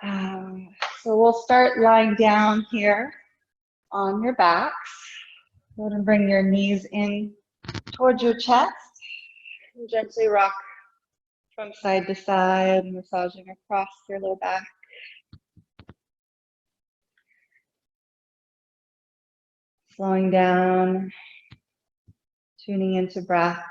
So we'll start lying down here on your backs. Go ahead and bring your knees in towards your chest. And gently rock from side to side, massaging across your low back. Slowing down, tuning into breath.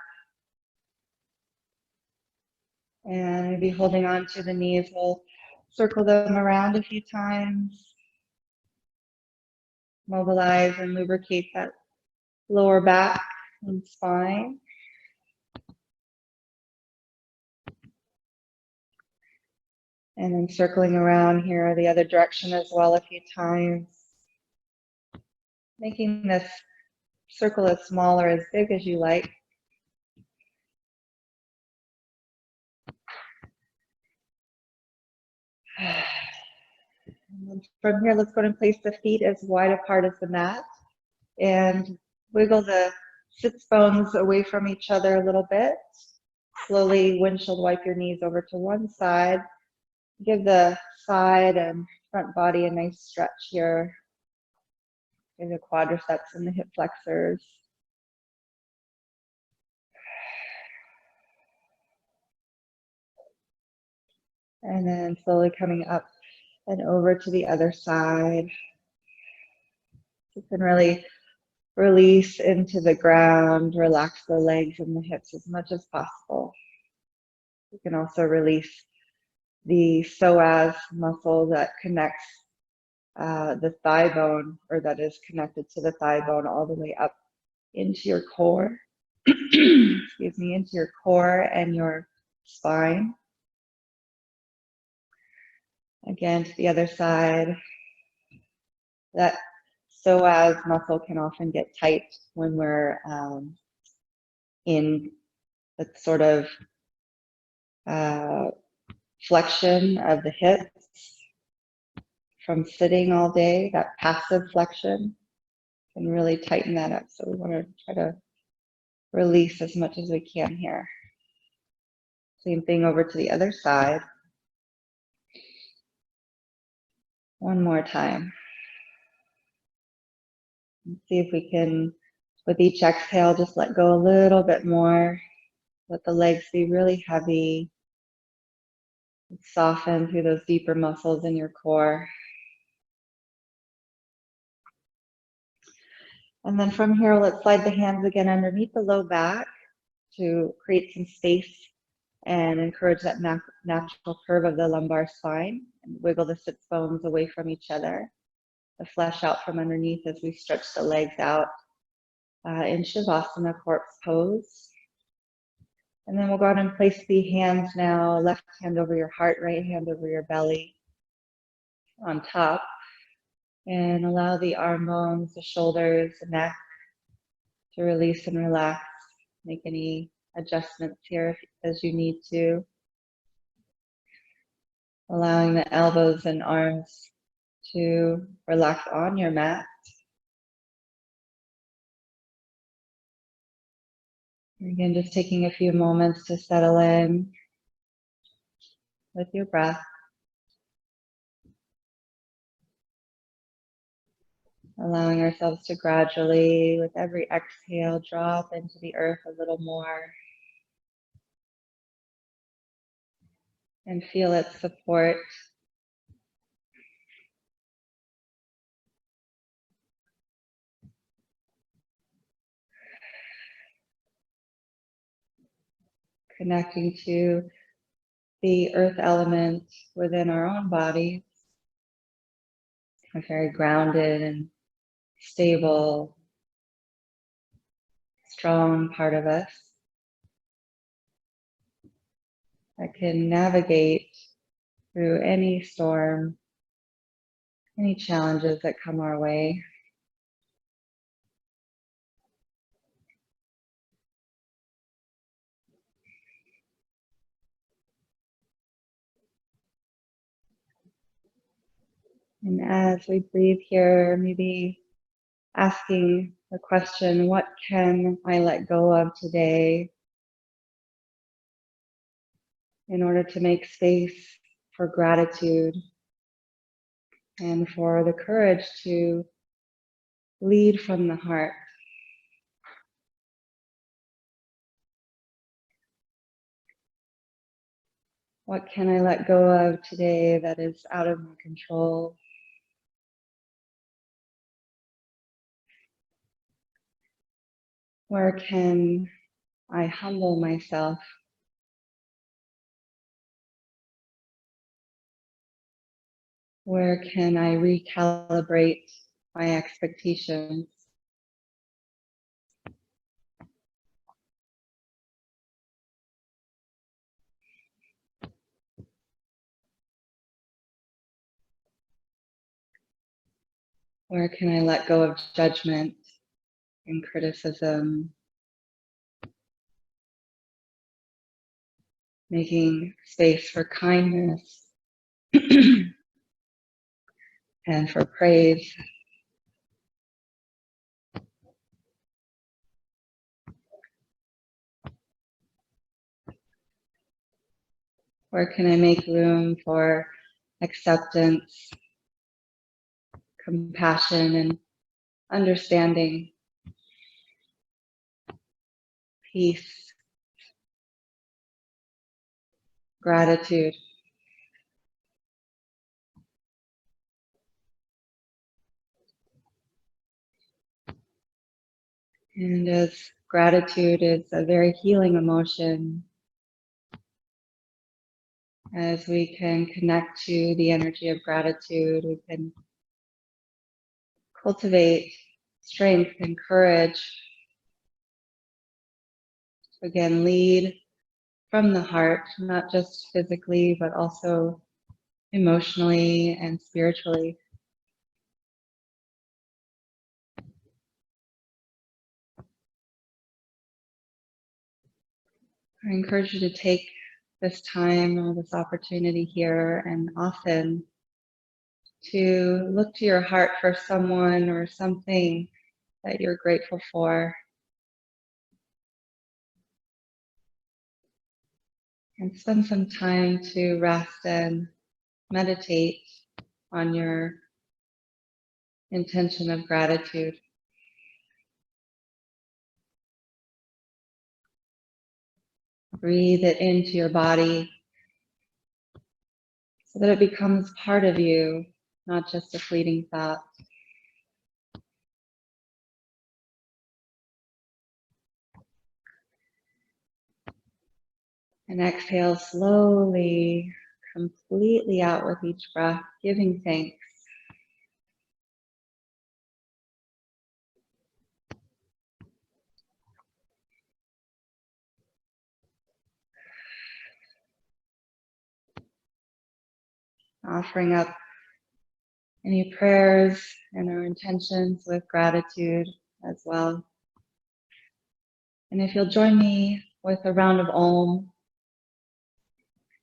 And maybe holding on to the knees, we'll circle them around a few times. Mobilize and lubricate that lower back and spine. And then circling around here the other direction as well a few times. Making this circle as small or as big as you like. And from here, let's go ahead and place the feet as wide apart as the mat and wiggle the sits bones away from each other a little bit. Slowly windshield wipe your knees over to one side. Give the side and front body a nice stretch here. Give the quadriceps and the hip flexors. And then slowly coming up and over to the other side. You can really release into the ground, relax the legs and the hips as much as possible. You can also release the psoas muscle that connects the thigh bone, or that is connected to the thigh bone all the way up into your core. Excuse me, into your core and your spine. Again, to the other side. That psoas muscle can often get tight when we're in that sort of flexion of the hips from sitting all day. That passive flexion can really tighten that up. So we want to try to release as much as we can here. Same thing over to the other side. One more time. Let's see if we can, with each exhale, just let go a little bit more. Let the legs be really heavy. Soften through those deeper muscles in your core. And then from here, let's slide the hands again underneath the low back to create some space and encourage that natural curve of the lumbar spine. And wiggle the sits bones away from each other. The flesh out from underneath as we stretch the legs out in Shavasana, corpse pose. And then we'll go ahead and place the hands now, left hand over your heart, right hand over your belly on top. And allow the arm bones, the shoulders, the neck to release and relax. Make any adjustments here as you need to. Allowing the elbows and arms to relax on your mat. Again, just taking a few moments to settle in with your breath. Allowing ourselves to gradually, with every exhale, drop into the earth a little more. And feel its support. Connecting to the earth element within our own bodies. A very grounded and stable, strong part of us that can navigate through any storm, any challenges that come our way. And as we breathe here, maybe asking the question, what can I let go of today in order to make space for gratitude and for the courage to lead from the heart. What can I let go of today that is out of my control? Where can I humble myself? Where can I recalibrate my expectations? Where can I let go of judgment and criticism? Making space for kindness and for praise. Where can I make room for acceptance, compassion, and understanding, peace, gratitude? And as gratitude is a very healing emotion, as we can connect to the energy of gratitude, we can cultivate strength and courage to again lead from the heart, not just physically, but also emotionally and spiritually. I encourage you to take this time or this opportunity here and often to look to your heart for someone or something that you're grateful for. And spend some time to rest and meditate on your intention of gratitude. Breathe it into your body so that it becomes part of you, not just a fleeting thought. And exhale slowly, completely out with each breath, giving thanks. Offering up any prayers and our intentions with gratitude as well. And if you'll join me with a round of Om,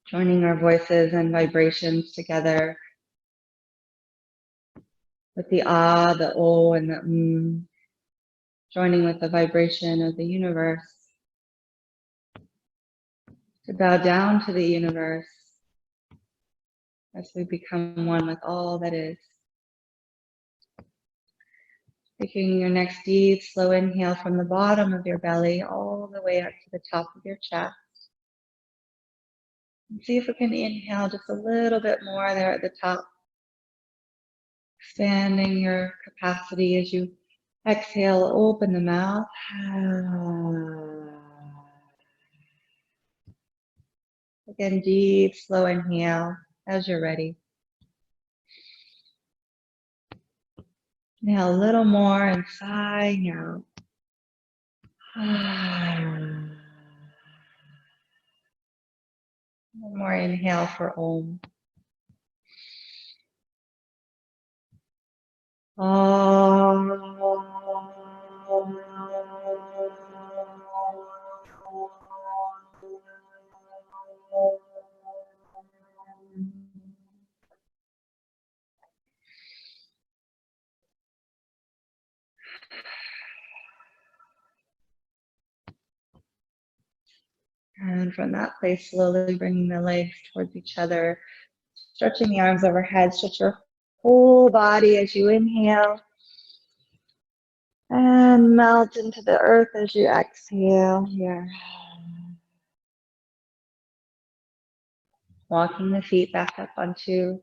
joining our voices and vibrations together with the Ah, the O, and the joining with the vibration of the universe, to bow down to the universe as we become one with all that is. Taking your next deep, slow inhale from the bottom of your belly all the way up to the top of your chest. And see if we can inhale just a little bit more there at the top, expanding your capacity as you exhale, open the mouth. Again, deep, slow inhale as you're ready. Inhale a little more and sigh out. One more inhale for Om. And from that place, slowly bringing the legs towards each other, stretching the arms overhead, stretch your whole body as you inhale. And melt into the earth as you exhale here. Walking the feet back up onto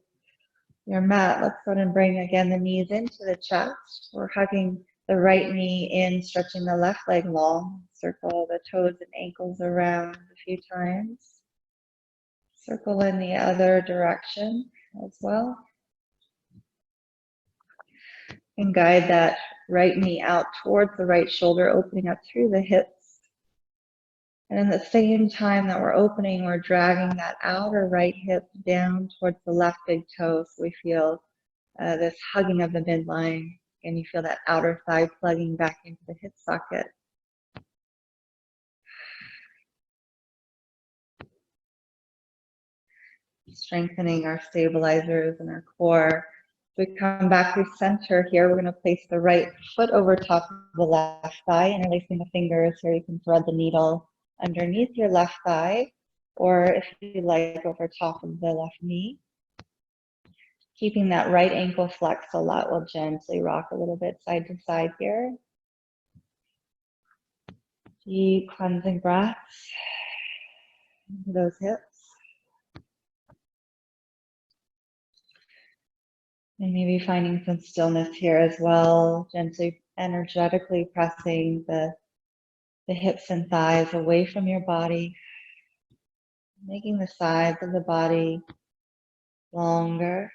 your mat. Let's go ahead and bring again the knees into the chest. We're hugging the right knee in, stretching the left leg long. Circle the toes and ankles around a few times. Circle in the other direction as well. And guide that right knee out towards the right shoulder, opening up through the hips. And in the same time that we're opening, we're dragging that outer right hip down towards the left big toe. So we feel this hugging of the midline, and you feel that outer thigh plugging back into the hip socket. Strengthening our stabilizers and our core. We come back to center here. We're going to place the right foot over top of the left thigh, interlacing the fingers. Here you can thread the needle underneath your left thigh, or if you like, over top of the left knee. Keeping that right ankle flexed a lot. We'll gently rock a little bit side to side here. Deep cleansing breaths into those hips. And maybe finding some stillness here as well, gently, energetically pressing the hips and thighs away from your body, making the sides of the body longer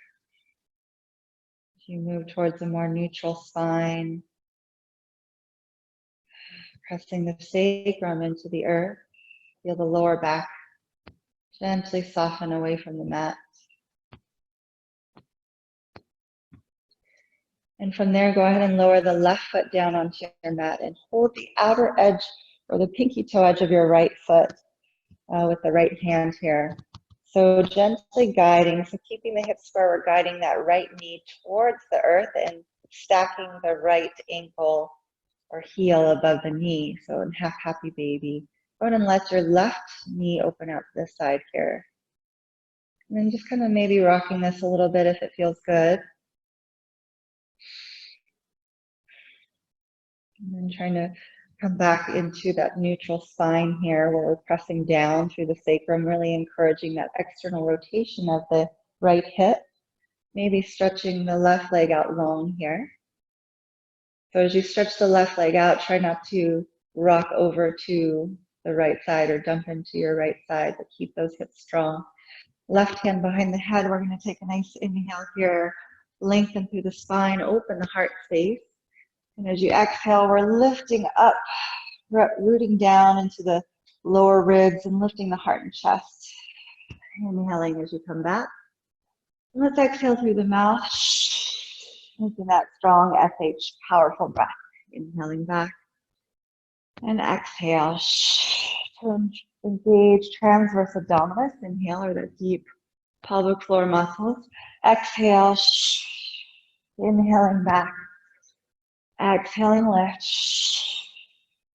as you move towards a more neutral spine, pressing the sacrum into the earth. Feel the lower back gently soften away from the mat. And from there, go ahead and lower the left foot down onto your mat and hold the outer edge or the pinky toe edge of your right foot with the right hand here. So gently guiding, so keeping the hips square, we're guiding that right knee towards the earth and stacking the right ankle or heel above the knee. So in half happy baby. Go ahead and let your left knee open out to the side here. And then just kind of maybe rocking this a little bit if it feels good. And then trying to come back into that neutral spine here where we're pressing down through the sacrum, really encouraging that external rotation of the right hip. Maybe stretching the left leg out long here. So as you stretch the left leg out, try not to rock over to the right side or dump into your right side, but keep those hips strong. Left hand behind the head, we're going to take a nice inhale here, lengthen through the spine, open the heart space. And as you exhale, we're lifting up, rooting down into the lower ribs and lifting the heart and chest. Inhaling as you come back. Let's exhale through the mouth, making that strong SH, powerful breath. Inhaling back and exhale to engage transverse abdominis. Inhale, or the deep pelvic floor muscles. Exhale, inhaling back. Exhaling, lift.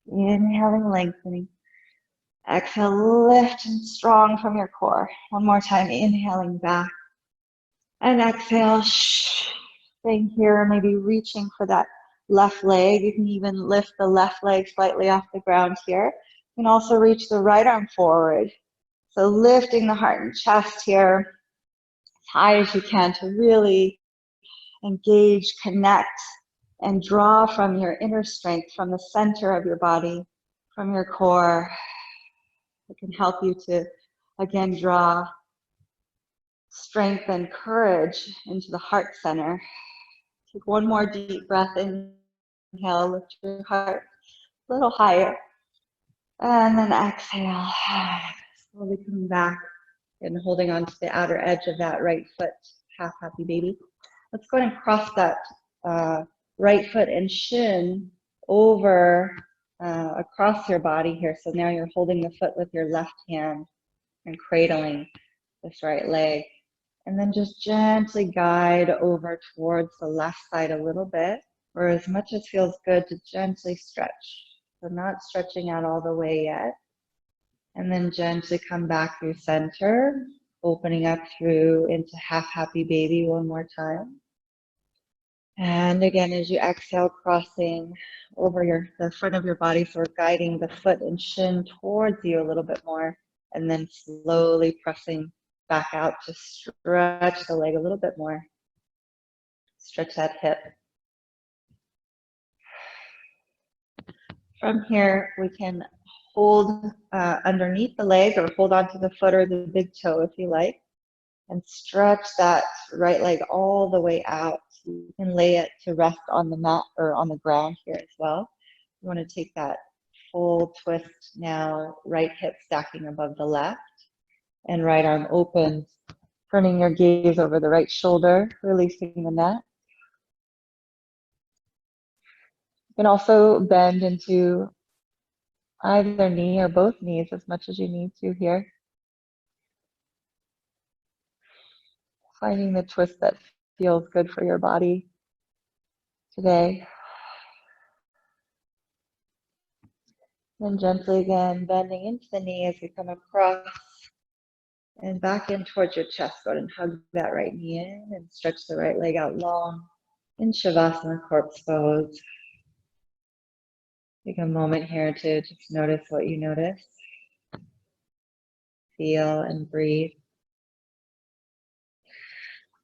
Inhaling, lengthening. Exhale, lift and strong from your core. One more time, inhaling back. And exhale, staying here, maybe reaching for that left leg. You can even lift the left leg slightly off the ground here. You can also reach the right arm forward. So lifting the heart and chest here as high as you can to really engage, connect, and draw from your inner strength, from the center of your body, from your core. It can help you to, again, draw strength and courage into the heart center. Take one more deep breath. Inhale, lift your heart a little higher. And then exhale. Slowly coming back and holding on to the outer edge of that right foot, half happy baby. Let's go ahead and cross that right foot and shin over across your body here. So now you're holding the foot with your left hand and cradling this right leg. And then just gently guide over towards the left side a little bit, or as much as feels good to gently stretch. So not stretching out all the way yet. And then gently come back through center, opening up through into half happy baby one more time. And again, as you exhale, crossing over the front of your body, so we're guiding the foot and shin towards you a little bit more, and then slowly pressing back out to stretch the leg a little bit more. Stretch that hip. From here, we can hold underneath the leg or hold onto the foot or the big toe if you like, and stretch that right leg all the way out. You can lay it to rest on the mat or on the ground here as well. You want to take that full twist now, right hip stacking above the left and right arm open, turning your gaze over the right shoulder, releasing the neck. You can also bend into either knee or both knees as much as you need to here. Finding the twist that feels good for your body today. Then gently again, bending into the knee as we come across and back in towards your chest. Go ahead and hug that right knee in and stretch the right leg out long in Shavasana, corpse pose. Take a moment here to just notice what you notice. Feel and breathe.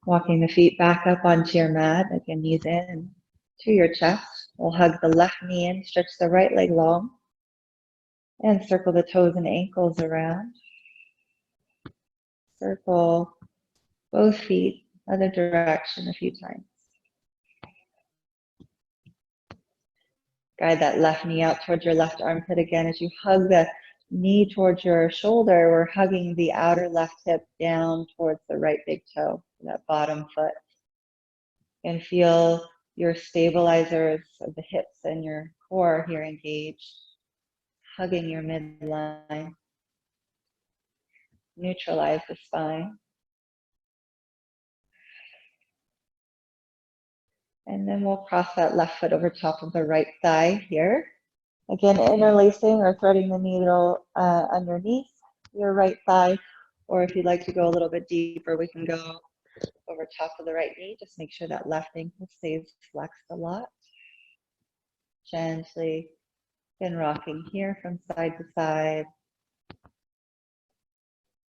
Walking the feet back up onto your mat, again, knees in to your chest. We'll hug the left knee in, stretch the right leg long, and circle the toes and ankles around. Circle both feet other direction a few times. Guide that left knee out towards your left armpit again. As you hug the knee towards your shoulder, we're hugging the outer left hip down towards the right big toe, that bottom foot. And feel your stabilizers of the hips and your core here engaged, hugging your midline. Neutralize the spine. And then we'll cross that left foot over top of the right thigh here. Again, interlacing or threading the needle underneath your right thigh, or if you'd like to go a little bit deeper, we can go over top of the right knee. Just make sure that left ankle stays flexed a lot. Gently, and rocking here from side to side,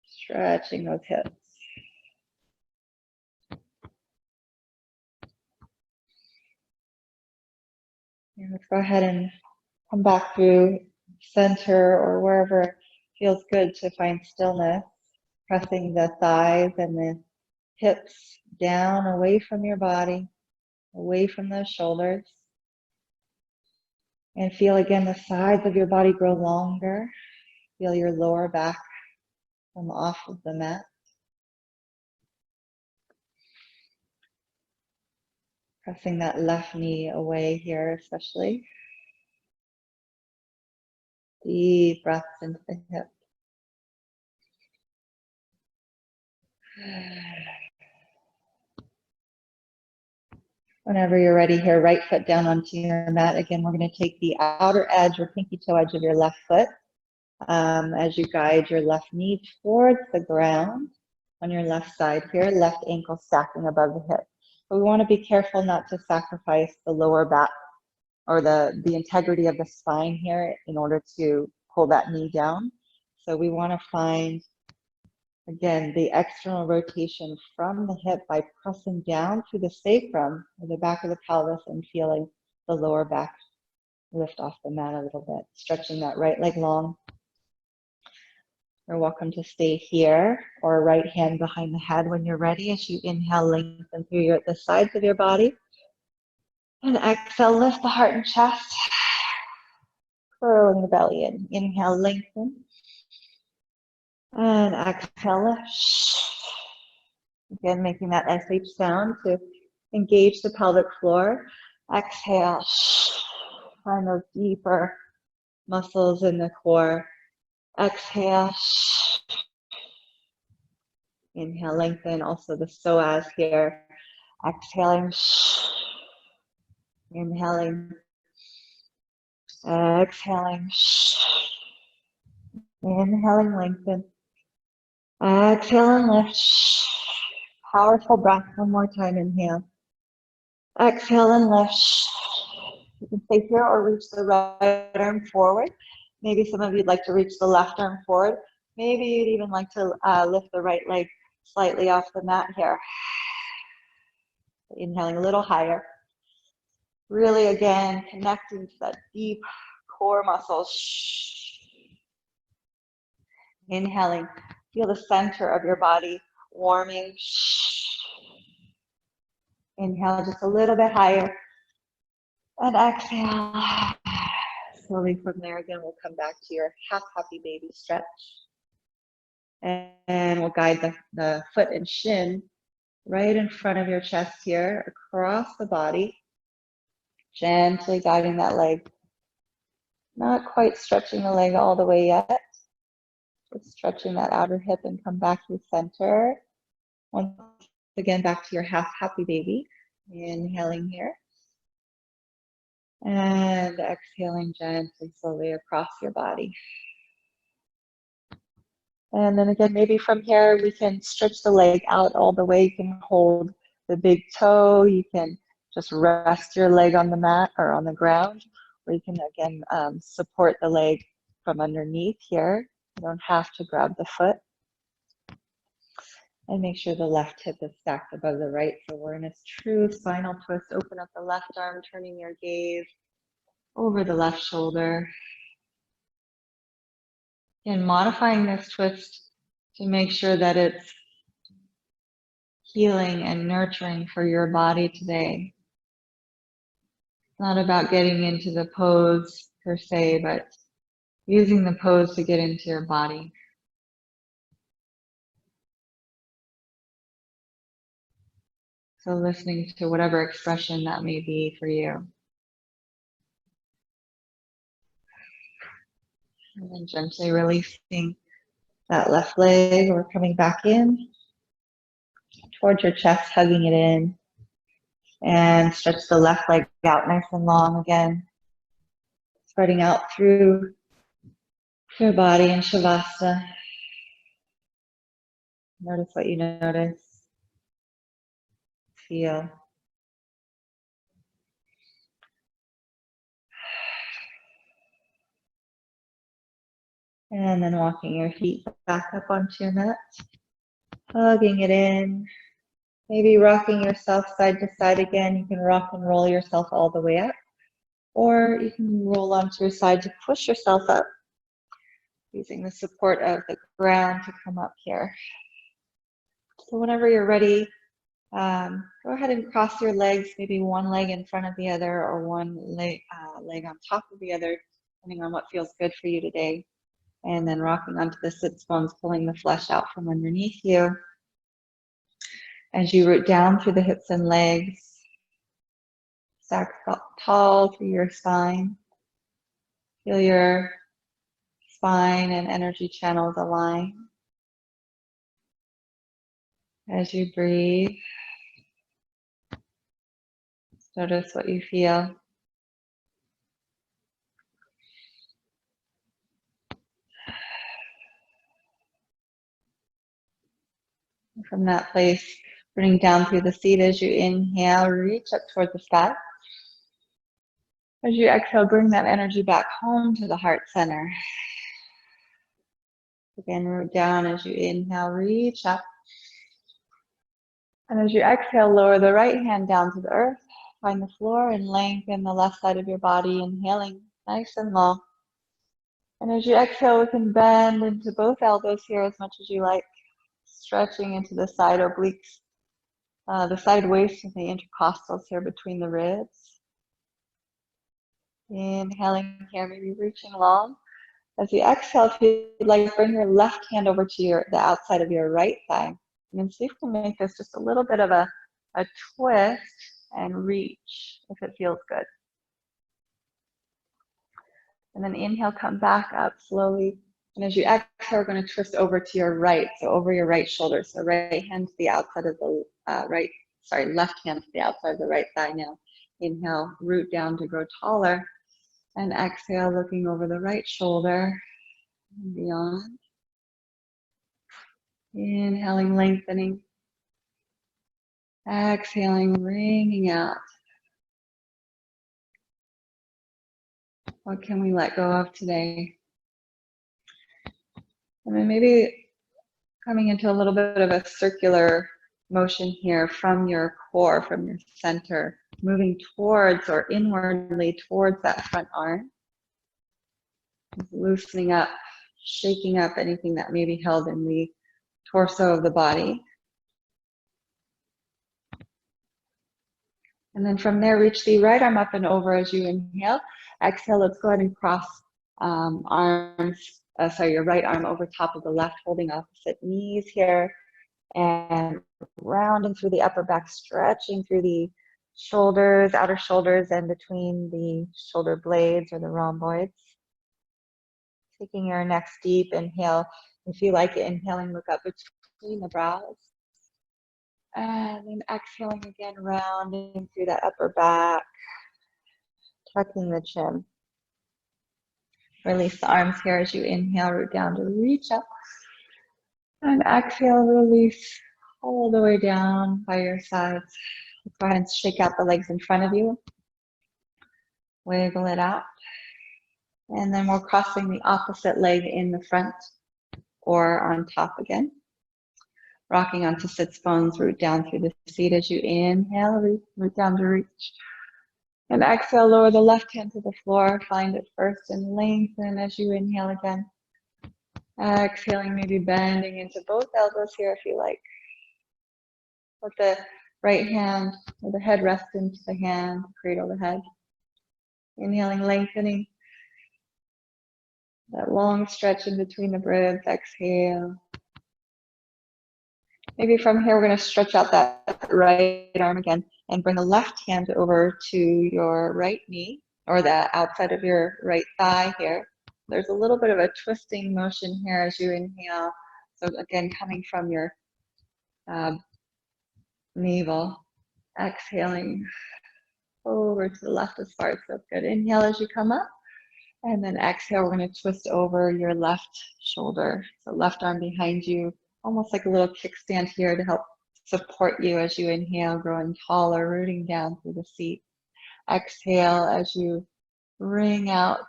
stretching those hips. And let's go ahead and come back through center or wherever feels good to find stillness, pressing the thighs and the hips down away from your body, away from those shoulders. And feel again the sides of your body grow longer. Feel your lower back come off of the mat. Pressing that left knee away here especially. Deep breaths into the hip. Whenever you're ready here, right foot down onto your mat. Again, we're going to take the outer edge or pinky toe edge of your left foot as you guide your left knee towards the ground on your left side here, left ankle stacking above the hip. But we want to be careful not to sacrifice the lower back or the integrity of the spine here in order to pull that knee down. So we want to find, again, the external rotation from the hip by pressing down through the sacrum or the back of the pelvis and feeling the lower back lift off the mat a little bit, stretching that right leg long. You're welcome to stay here or right hand behind the head when you're ready. As you inhale, lengthen through the sides of your body. And exhale, lift the heart and chest. Curling the belly in. Inhale, lengthen. And exhale, lift. Again, making that SH sound to engage the pelvic floor. Exhale. Find those deeper muscles in the core. Exhale. Inhale, lengthen. Also the psoas here. Exhaling. Inhaling. Exhaling. Inhaling, lengthen. Exhale and lift. Powerful breath. One more time. Inhale. Exhale and lift. You can stay here or reach the right arm forward. Maybe some of you'd like to reach the left arm forward. Maybe you'd even like to lift the right leg slightly off the mat here. Inhaling a little higher. Really, again, connecting to that deep core muscles. Inhaling, feel the center of your body warming. Inhale just a little bit higher. And exhale. Slowly from there, again, we'll come back to your half happy baby stretch. And we'll guide the foot and shin right in front of your chest here, across the body. Gently guiding that leg. Not quite stretching the leg all the way yet. Just stretching that outer hip and come back to center. Once again, back to your half happy baby. Inhaling here. And exhaling gently, slowly across your body. And then again, maybe from here, we can stretch the leg out all the way. You can hold the big toe. You can just rest your leg on the mat or on the ground. Or you can, again, support the leg from underneath here. You don't have to grab the foot. And make sure the left hip is stacked above the right. So we're in a true spinal twist. Open up the left arm, turning your gaze over the left shoulder. And modifying this twist to make sure that it's healing and nurturing for your body today. It's not about getting into the pose per se, but using the pose to get into your body. So listening to whatever expression that may be for you. And then gently releasing that left leg. We're coming back in towards your chest, hugging it in. And stretch the left leg out nice and long again. Spreading out through your body in Shavasana. Notice what you notice. Feel. And then walking your feet back up onto your mat. Hugging it in. Maybe rocking yourself side to side again. You can rock and roll yourself all the way up. Or you can roll onto your side to push yourself up. Using the support of the ground to come up here. So whenever you're ready, go ahead and cross your legs, maybe one leg in front of the other or one leg on top of the other, depending on what feels good for you today. And then rocking onto the sits bones, pulling the flesh out from underneath you. As you root down through the hips and legs, stack tall through your spine. Feel your spine and energy channels align. As you breathe, notice what you feel. From that place, bring down through the seat as you inhale, reach up towards the sky. As you exhale, bring that energy back home to the heart center. Again, root down as you inhale, reach up. And as you exhale, lower the right hand down to the earth. Find the floor and lengthen the left side of your body, inhaling nice and long. And as you exhale, we can bend into both elbows here as much as you like. Stretching into the side obliques, the side waist and the intercostals here between the ribs. Inhaling here, maybe reaching long. As you exhale, if you'd like, bring your left hand over to the outside of your right thigh. And then see if you can make this just a little bit of a twist and reach if it feels good. And then inhale, come back up slowly. And as you exhale, we're going to twist over to your right, so over your right shoulder. So right hand to the outside of the left hand to the outside of the right thigh now. Inhale, root down to grow taller. And exhale, looking over the right shoulder and beyond. Inhaling, lengthening. Exhaling, bringing out. What can we let go of today? And then maybe coming into a little bit of a circular motion here from your core, from your center, moving towards or inwardly towards that front arm. Loosening up, shaking up anything that may be held in the torso of the body. And then from there, reach the right arm up and over as you inhale. Exhale, let's go ahead and cross your right arm over top of the left, holding opposite knees here. And rounding through the upper back, stretching through the shoulders, outer shoulders, and between the shoulder blades or the rhomboids. Taking your next deep inhale. If you like it, inhaling, look up between the brows. And then exhaling again, rounding through that upper back, tucking the chin. Release the arms here as you inhale, root down to reach up. And exhale, release all the way down by your sides. Go ahead and shake out the legs in front of you. Wiggle it out. And then we're crossing the opposite leg in the front or on top again. Rocking onto sits bones, root down through the seat as you inhale, root down to reach. And exhale, lower the left hand to the floor, find it first and lengthen as you inhale again. Exhaling, maybe bending into both elbows here if you like. Let the right hand or the head rest into the hand, cradle the head. Inhaling, lengthening. That long stretch in between the ribs, exhale. Maybe from here, we're going to stretch out that right arm again and bring the left hand over to your right knee or the outside of your right thigh here. There's a little bit of a twisting motion here as you inhale. So again, coming from your navel, exhaling over to the left as far as so good. Inhale as you come up. And then exhale, we're going to twist over your left shoulder. So left arm behind you, almost like a little kickstand here to help support you as you inhale, growing taller, rooting down through the seat. Exhale as you wring out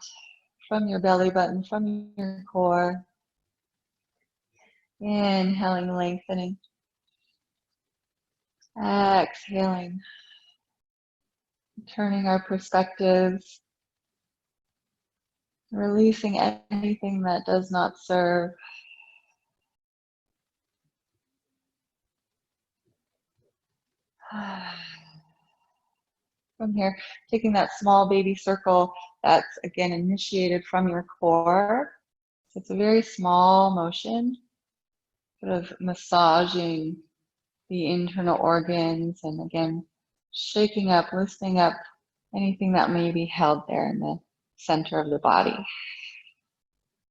from your belly button, from your core. Inhaling, lengthening. Exhaling. Turning our perspectives. Releasing anything that does not serve. From here, taking that small baby circle that's again initiated from your core. So it's a very small motion, sort of massaging the internal organs and again, shaking up, loosening up anything that may be held there in the center of the body.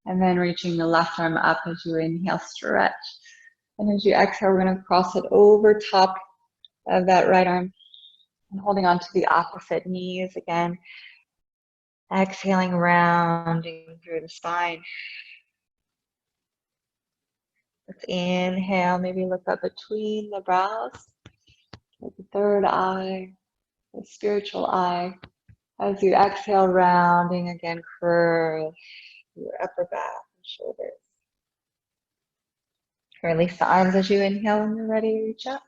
And then reaching the left arm up as you inhale, stretch. And as you exhale, we're going to cross it over top of that right arm and holding on to the opposite knees again. Exhaling, rounding through the spine. Let's inhale, maybe look up between the brows, like the third eye, the spiritual eye. As you exhale, rounding again, curve your upper back and shoulders. Release the arms as you inhale when you're ready, reach up.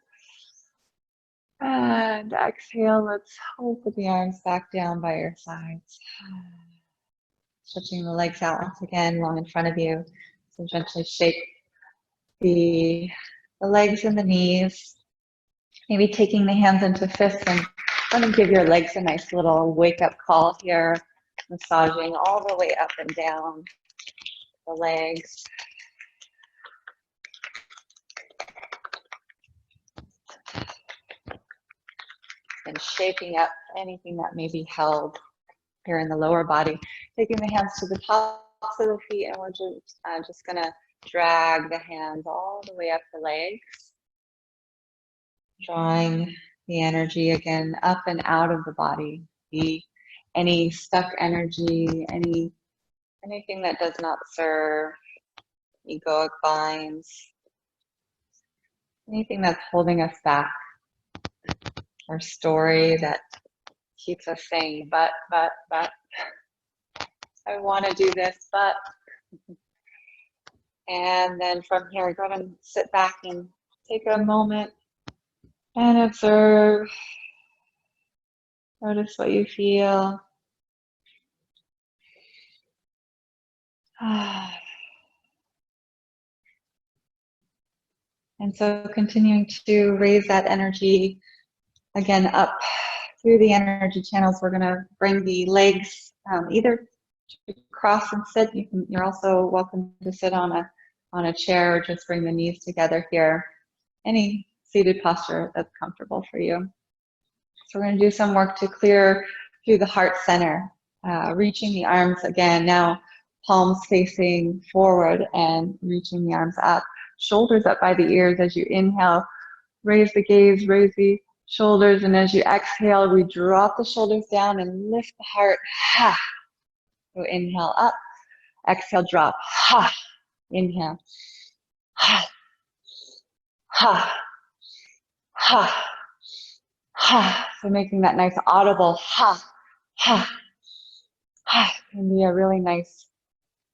And exhale, let's open the arms back down by your sides. Stretching the legs out once again, long in front of you. So gently shake the legs and the knees. Maybe taking the hands into fists and let them give your legs a nice little wake-up call here. Massaging all the way up and down the legs. And shaking up anything that may be held here in the lower body. Taking the hands to the tops of the feet, and we're just going to drag the hands all the way up the legs. Drawing the energy again up and out of the body. Any stuck energy, anything that does not serve, egoic binds, anything that's holding us back, or story that keeps us saying but. I want to do this, but. And then from here, go ahead and sit back and take a moment and observe. Notice what you feel. And so continuing to raise that energy again up through the energy channels. We're going to bring the legs either to cross and sit. You're also welcome to sit on a chair or just bring the knees together here. Any seated posture that's comfortable for you. So we're going to do some work to clear through the heart center, reaching the arms again, now palms facing forward and reaching the arms up. Shoulders up by the ears as you inhale. Raise the gaze, raise the shoulders, and as you exhale, we drop the shoulders down and lift the heart. Ha. So inhale up, exhale, drop. Ha. Inhale. Ha. Ha. Ha. Ha. So making that nice audible ha. Ha. Ha. Can be a really nice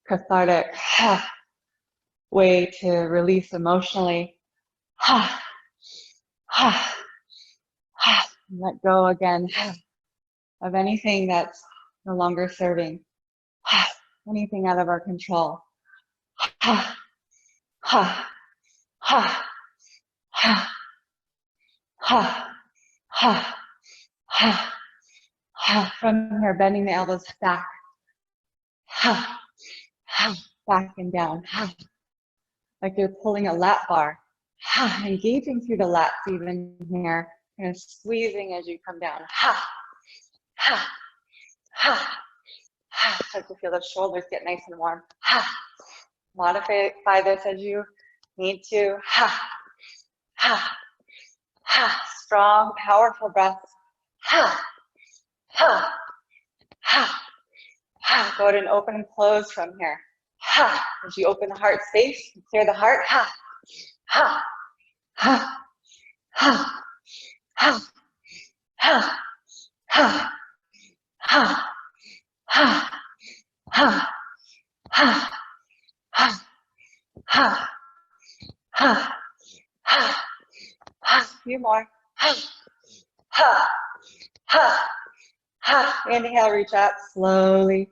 cathartic ha way to release emotionally. Ha. Ha. Ha. Let go again of anything that's no longer serving. Ha. Anything out of our control. Ha. Ha. Ha. Ha. Ha. Ha. Ha. Ha. From here, bending the elbows back. Ha. Ha. Back and down. Ha. Like you're pulling a lat bar. Ha. Engaging through the lats even here. Kind of squeezing as you come down. Ha. Ha. Ha. Ha. Start to feel the shoulders get nice and warm. Ha. Modify this as you need to. Ha. Ha. Ha. Strong, powerful breath. Ha. Ha. Ha. Ha. Go ahead and open and close from here. Ha. As you open the heart space, clear the heart. Ha. Ha. Ha. Ha. Ha. Ha. Ha. Ha. Ha. Ha. Ha. Ha. Ha. Ha. Ha. Ha. A few more. Ha. Ha. Ha. Ha. Inhale, reach up slowly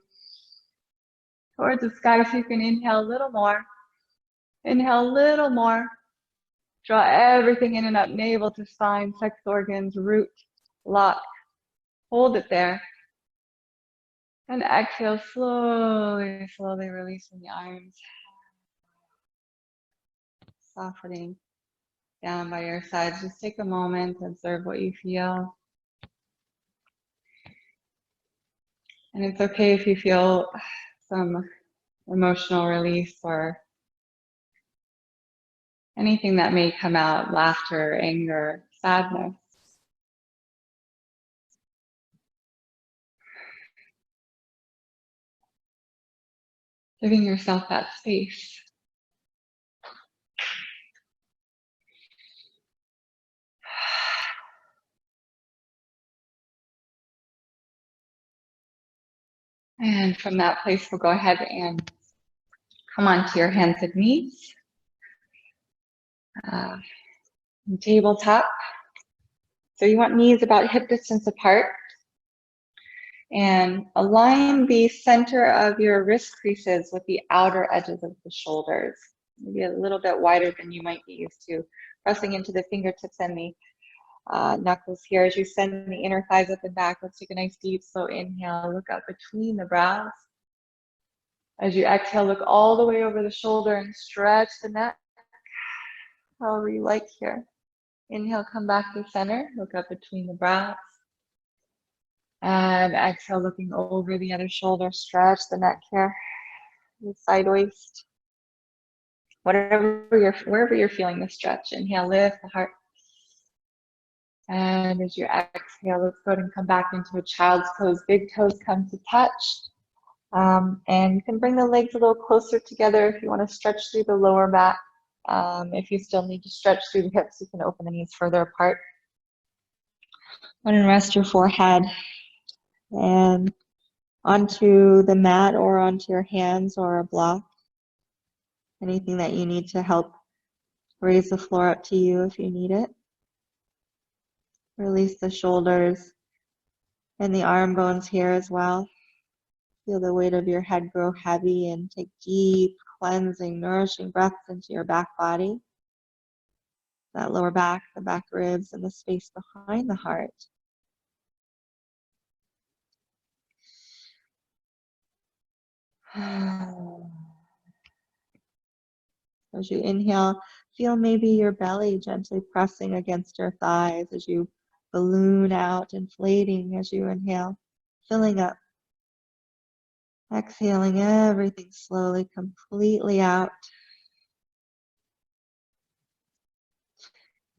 towards the sky so you can inhale a little more. Inhale a little more. Draw everything in and up, navel to spine, sex organs, root, lock. Hold it there. And exhale slowly, slowly releasing the arms. Softening down by your sides. Just take a moment, observe what you feel. And it's okay if you feel some emotional release or anything that may come out, laughter, anger, sadness. Giving yourself that space. And from that place, we'll go ahead and come onto your hands and knees. Tabletop. So you want knees about hip distance apart. And align the center of your wrist creases with the outer edges of the shoulders. Maybe a little bit wider than you might be used to. Pressing into the fingertips and the knuckles here as you send the inner thighs up and back. Let's take a nice deep slow inhale. Look up between the brows. As you exhale, look all the way over the shoulder and stretch the neck. However you like here. Inhale, come back to center. Look up between the brows. And exhale, looking over the other shoulder. Stretch the neck here. The side waist. Wherever you're feeling the stretch. Inhale, lift the heart. And as you exhale, let's go ahead and come back into a child's pose. Big toes come to touch. And you can bring the legs a little closer together if you want to stretch through the lower back. If you still need to stretch through the hips, you can open the knees further apart. Go ahead and rest your forehead. And onto the mat or onto your hands or a block. Anything that you need to help raise the floor up to you if you need it. Release the shoulders and the arm bones here as well. Feel the weight of your head grow heavy and take deep, cleansing, nourishing breaths into your back body. That lower back, the back ribs, and the space behind the heart. As you inhale, feel maybe your belly gently pressing against your thighs as you balloon out, inflating as you inhale, filling up. Exhaling everything slowly, completely out.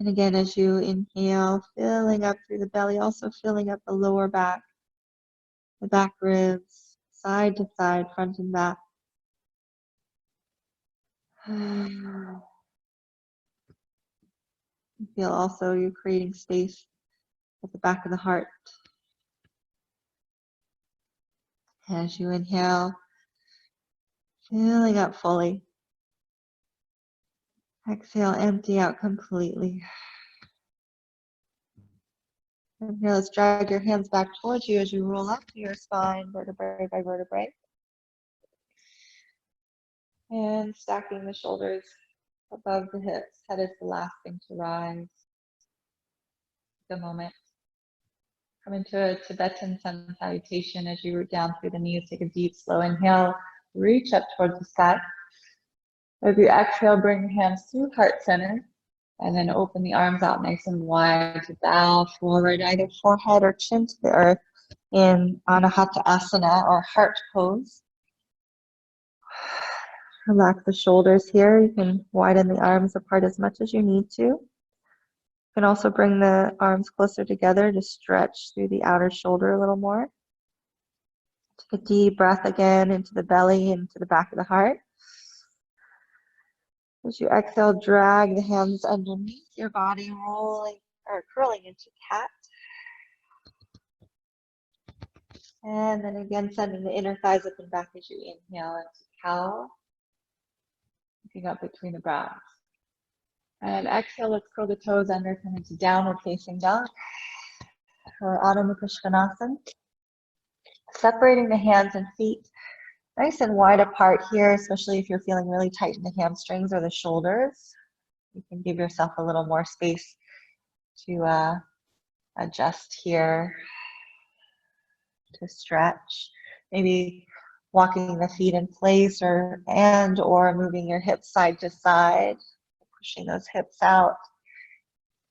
And again, as you inhale, filling up through the belly, also filling up the lower back, the back ribs, side to side, front and back. Feel also you're creating space at the back of the heart. As you inhale, filling up fully. Exhale, empty out completely. And here, let's drag your hands back towards you as you roll up your spine, vertebrae by vertebrae. And stacking the shoulders above the hips. Head is the last thing to rise. The moment. Come into a Tibetan sun salutation as you root down through the knees. Take a deep, slow inhale. Reach up towards the sky. As you exhale, bring your hands through heart center. And then open the arms out nice and wide to bow forward, either forehead or chin to the earth in Anahata Asana or heart pose. Relax the shoulders here. You can widen the arms apart as much as you need to. You can also bring the arms closer together to stretch through the outer shoulder a little more. Take a deep breath again into the belly, into the back of the heart. As you exhale, drag the hands underneath your body, rolling or curling into cat. And then again, sending the inner thighs up and back as you inhale into cow. Looking up between the brows. And exhale, let's curl the toes under, come into downward facing dog. Or Adho Mukha Svanasana. Separating the hands and feet nice and wide apart here, especially if you're feeling really tight in the hamstrings or the shoulders. You can give yourself a little more space to adjust here, to stretch. Maybe walking the feet in place or moving your hips side to side, pushing those hips out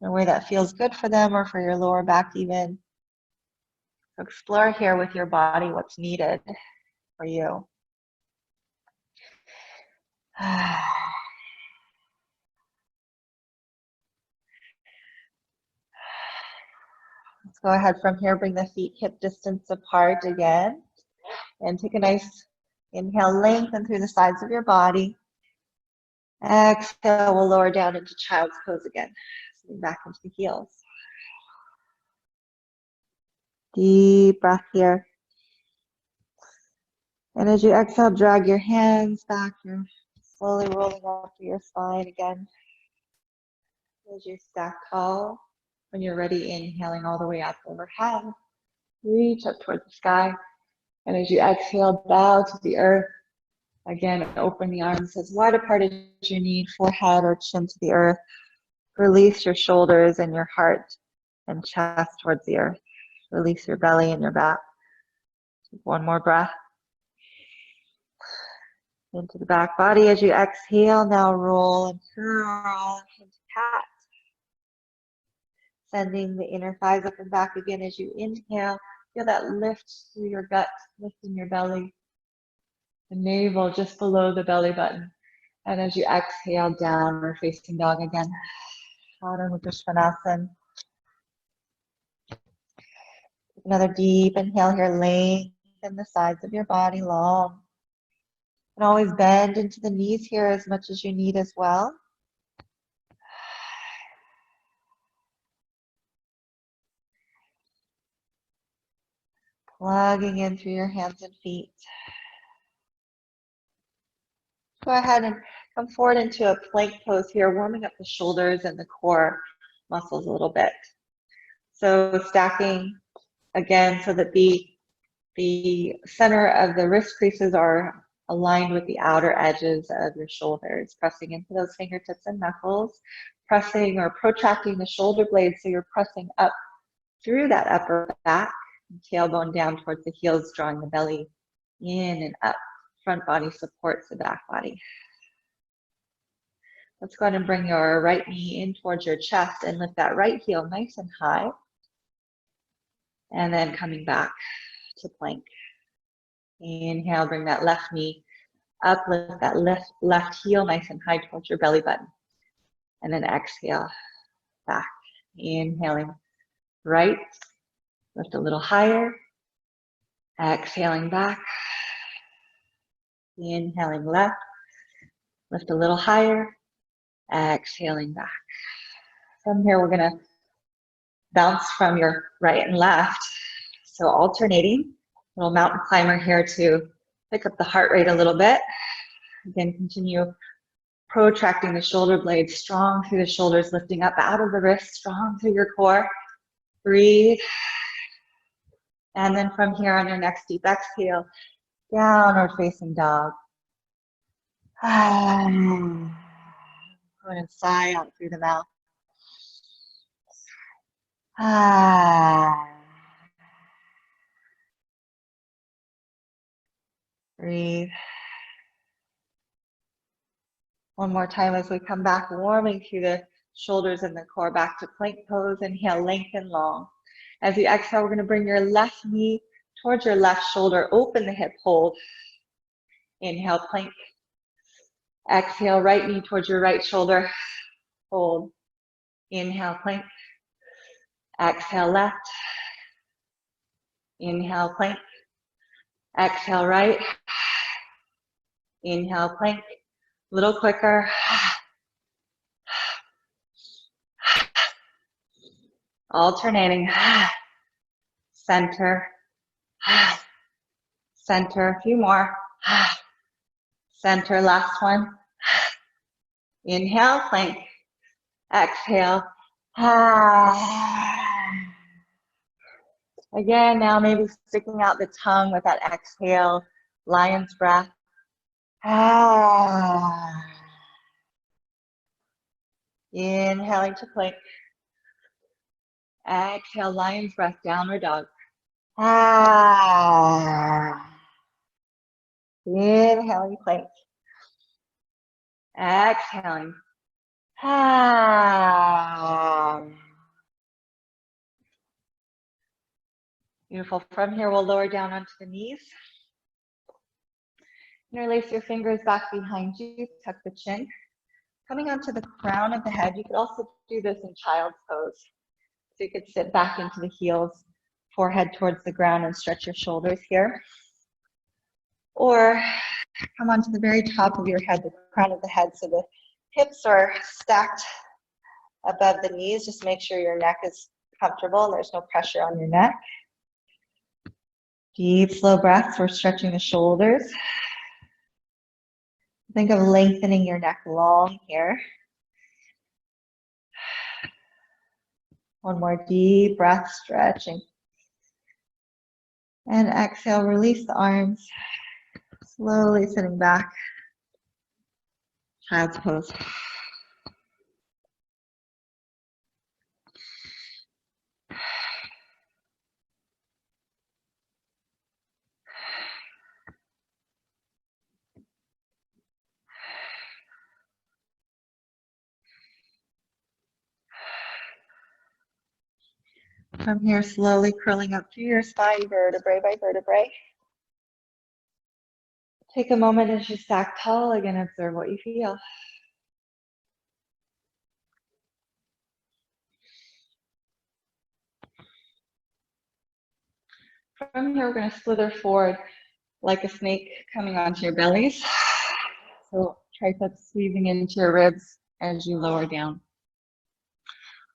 in a way that feels good for them or for your lower back even. So explore here with your body what's needed for you. Let's go ahead from here, bring the feet hip distance apart again. And take a nice inhale, lengthen through the sides of your body. Exhale, we'll lower down into child's pose again. Sitting back into the heels. Deep breath here. And as you exhale, drag your hands back. You're slowly rolling up to your spine again. As you stack tall, when you're ready, inhaling all the way up overhead. Reach up towards the sky. And as you exhale, bow to the earth. Again, open the arms as wide apart as you need, forehead or chin to the earth. Release your shoulders and your heart and chest towards the earth. Release your belly and your back. Take one more breath. Into the back body as you exhale. Now roll and curl into cat. Sending the inner thighs up and back again as you inhale. Feel that lift through your gut, lifting your belly. The navel just below the belly button. And as you exhale, downward facing dog again. Adho Mukha Svanasana. Another deep inhale here, lengthen the sides of your body long. And always bend into the knees here as much as you need as well. Plugging in through your hands and feet. Go ahead and come forward into a plank pose here, warming up the shoulders and the core muscles a little bit. So stacking again so that the center of the wrist creases are aligned with the outer edges of your shoulders, pressing into those fingertips and knuckles, pressing or protracting the shoulder blades so you're pressing up through that upper back, tailbone down towards the heels, drawing the belly in and up. Front body supports the back body. Let's go ahead and bring your right knee in towards your chest and lift that right heel nice and high. And then coming back to plank. Inhale, bring that left knee up, lift that left heel nice and high towards your belly button. And then exhale, back. Inhaling right, lift a little higher. Exhaling back. Inhaling left, lift a little higher. Exhaling back. From here, we're gonna bounce from your right and left. So alternating, little mountain climber here to pick up the heart rate a little bit. Again, continue protracting the shoulder blades, strong through the shoulders, lifting up out of the wrists, strong through your core. Breathe. And then from here on your next deep exhale, downward facing dog. Go ahead and sigh out through the mouth. Breathe. One more time as we come back, warming through the shoulders and the core, back to plank pose. Inhale, lengthen long. As you exhale, we're going to bring your left knee towards your left shoulder, open the hip, hold. Inhale, plank. Exhale, right knee towards your right shoulder, hold. Inhale, plank. Exhale, left. Inhale, plank. Exhale, right. Inhale, plank. A little quicker. Alternating. Center. Center. A few more. Center. Last one. Inhale, plank. Exhale. Again, now maybe sticking out the tongue with that exhale. Lion's breath. Inhaling to plank. Exhale, lion's breath, downward dog. Inhaling, plank. Exhaling. Beautiful. From here, we'll lower down onto the knees. Interlace your fingers back behind you, tuck the chin. Coming onto the crown of the head, you could also do this in child's pose. So you could sit back into the heels, forehead towards the ground, and stretch your shoulders here. Or come onto the very top of your head, the crown of the head, so the hips are stacked above the knees. Just make sure your neck is comfortable and there's no pressure on your neck. Deep, slow breaths. We're stretching the shoulders. Think of lengthening your neck long here. One more deep breath, stretching. And exhale, release the arms. Slowly sitting back. Child's pose. From here, slowly curling up through your spine, vertebrae by vertebrae. Take a moment as you stack tall. Again, observe what you feel. From here, we're going to slither forward like a snake coming onto your bellies. So triceps squeezing into your ribs as you lower down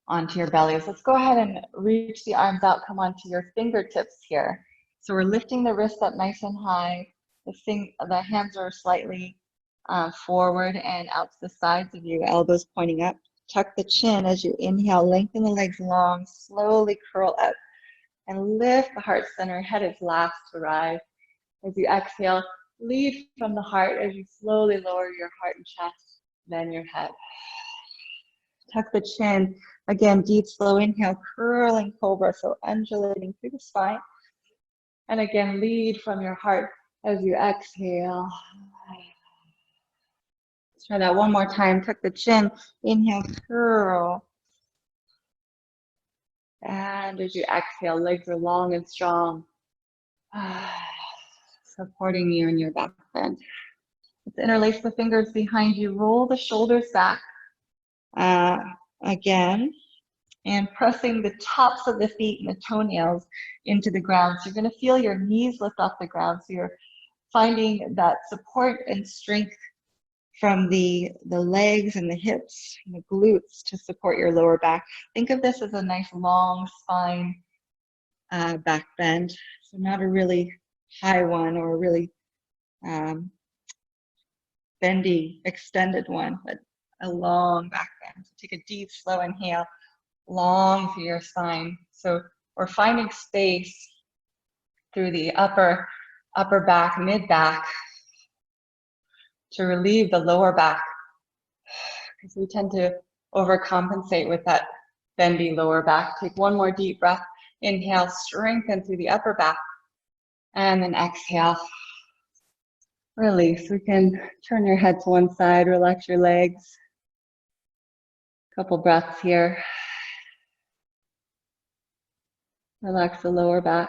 onto your bellies. Let's go ahead and reach the arms out, come onto your fingertips here. So we're lifting the wrists up nice and high. The hands are slightly forward and out to the sides of you, elbows pointing up. Tuck the chin as you inhale, lengthen the legs long, slowly curl up and lift the heart center. Head is last to rise. As you exhale, lead from the heart as you slowly lower your heart and chest, then your head. Tuck the chin. Again, deep, slow inhale, curling cobra, so undulating through the spine. And again, lead from your heart as you exhale. Let's try that one more time. Tuck the chin. Inhale, curl. And as you exhale, legs are long and strong. Supporting you in your back bend. Let's interlace the fingers behind you. Roll the shoulders back. Again. And pressing the tops of the feet and the toenails into the ground. So you're going to feel your knees lift off the ground. So you're finding that support and strength from the legs and the hips and the glutes to support your lower back. Think of this as a nice long spine back bend. So not a really high one or a really bendy, extended one, but a long back bend. So take a deep, slow inhale. Long through your spine. So we're finding space through the upper back, mid back to relieve the lower back, because we tend to overcompensate with that bendy lower back. Take one more deep breath. Inhale, strengthen through the upper back, and then exhale. Release. We can turn your head to one side, relax your legs. Couple breaths here. Relax the lower back.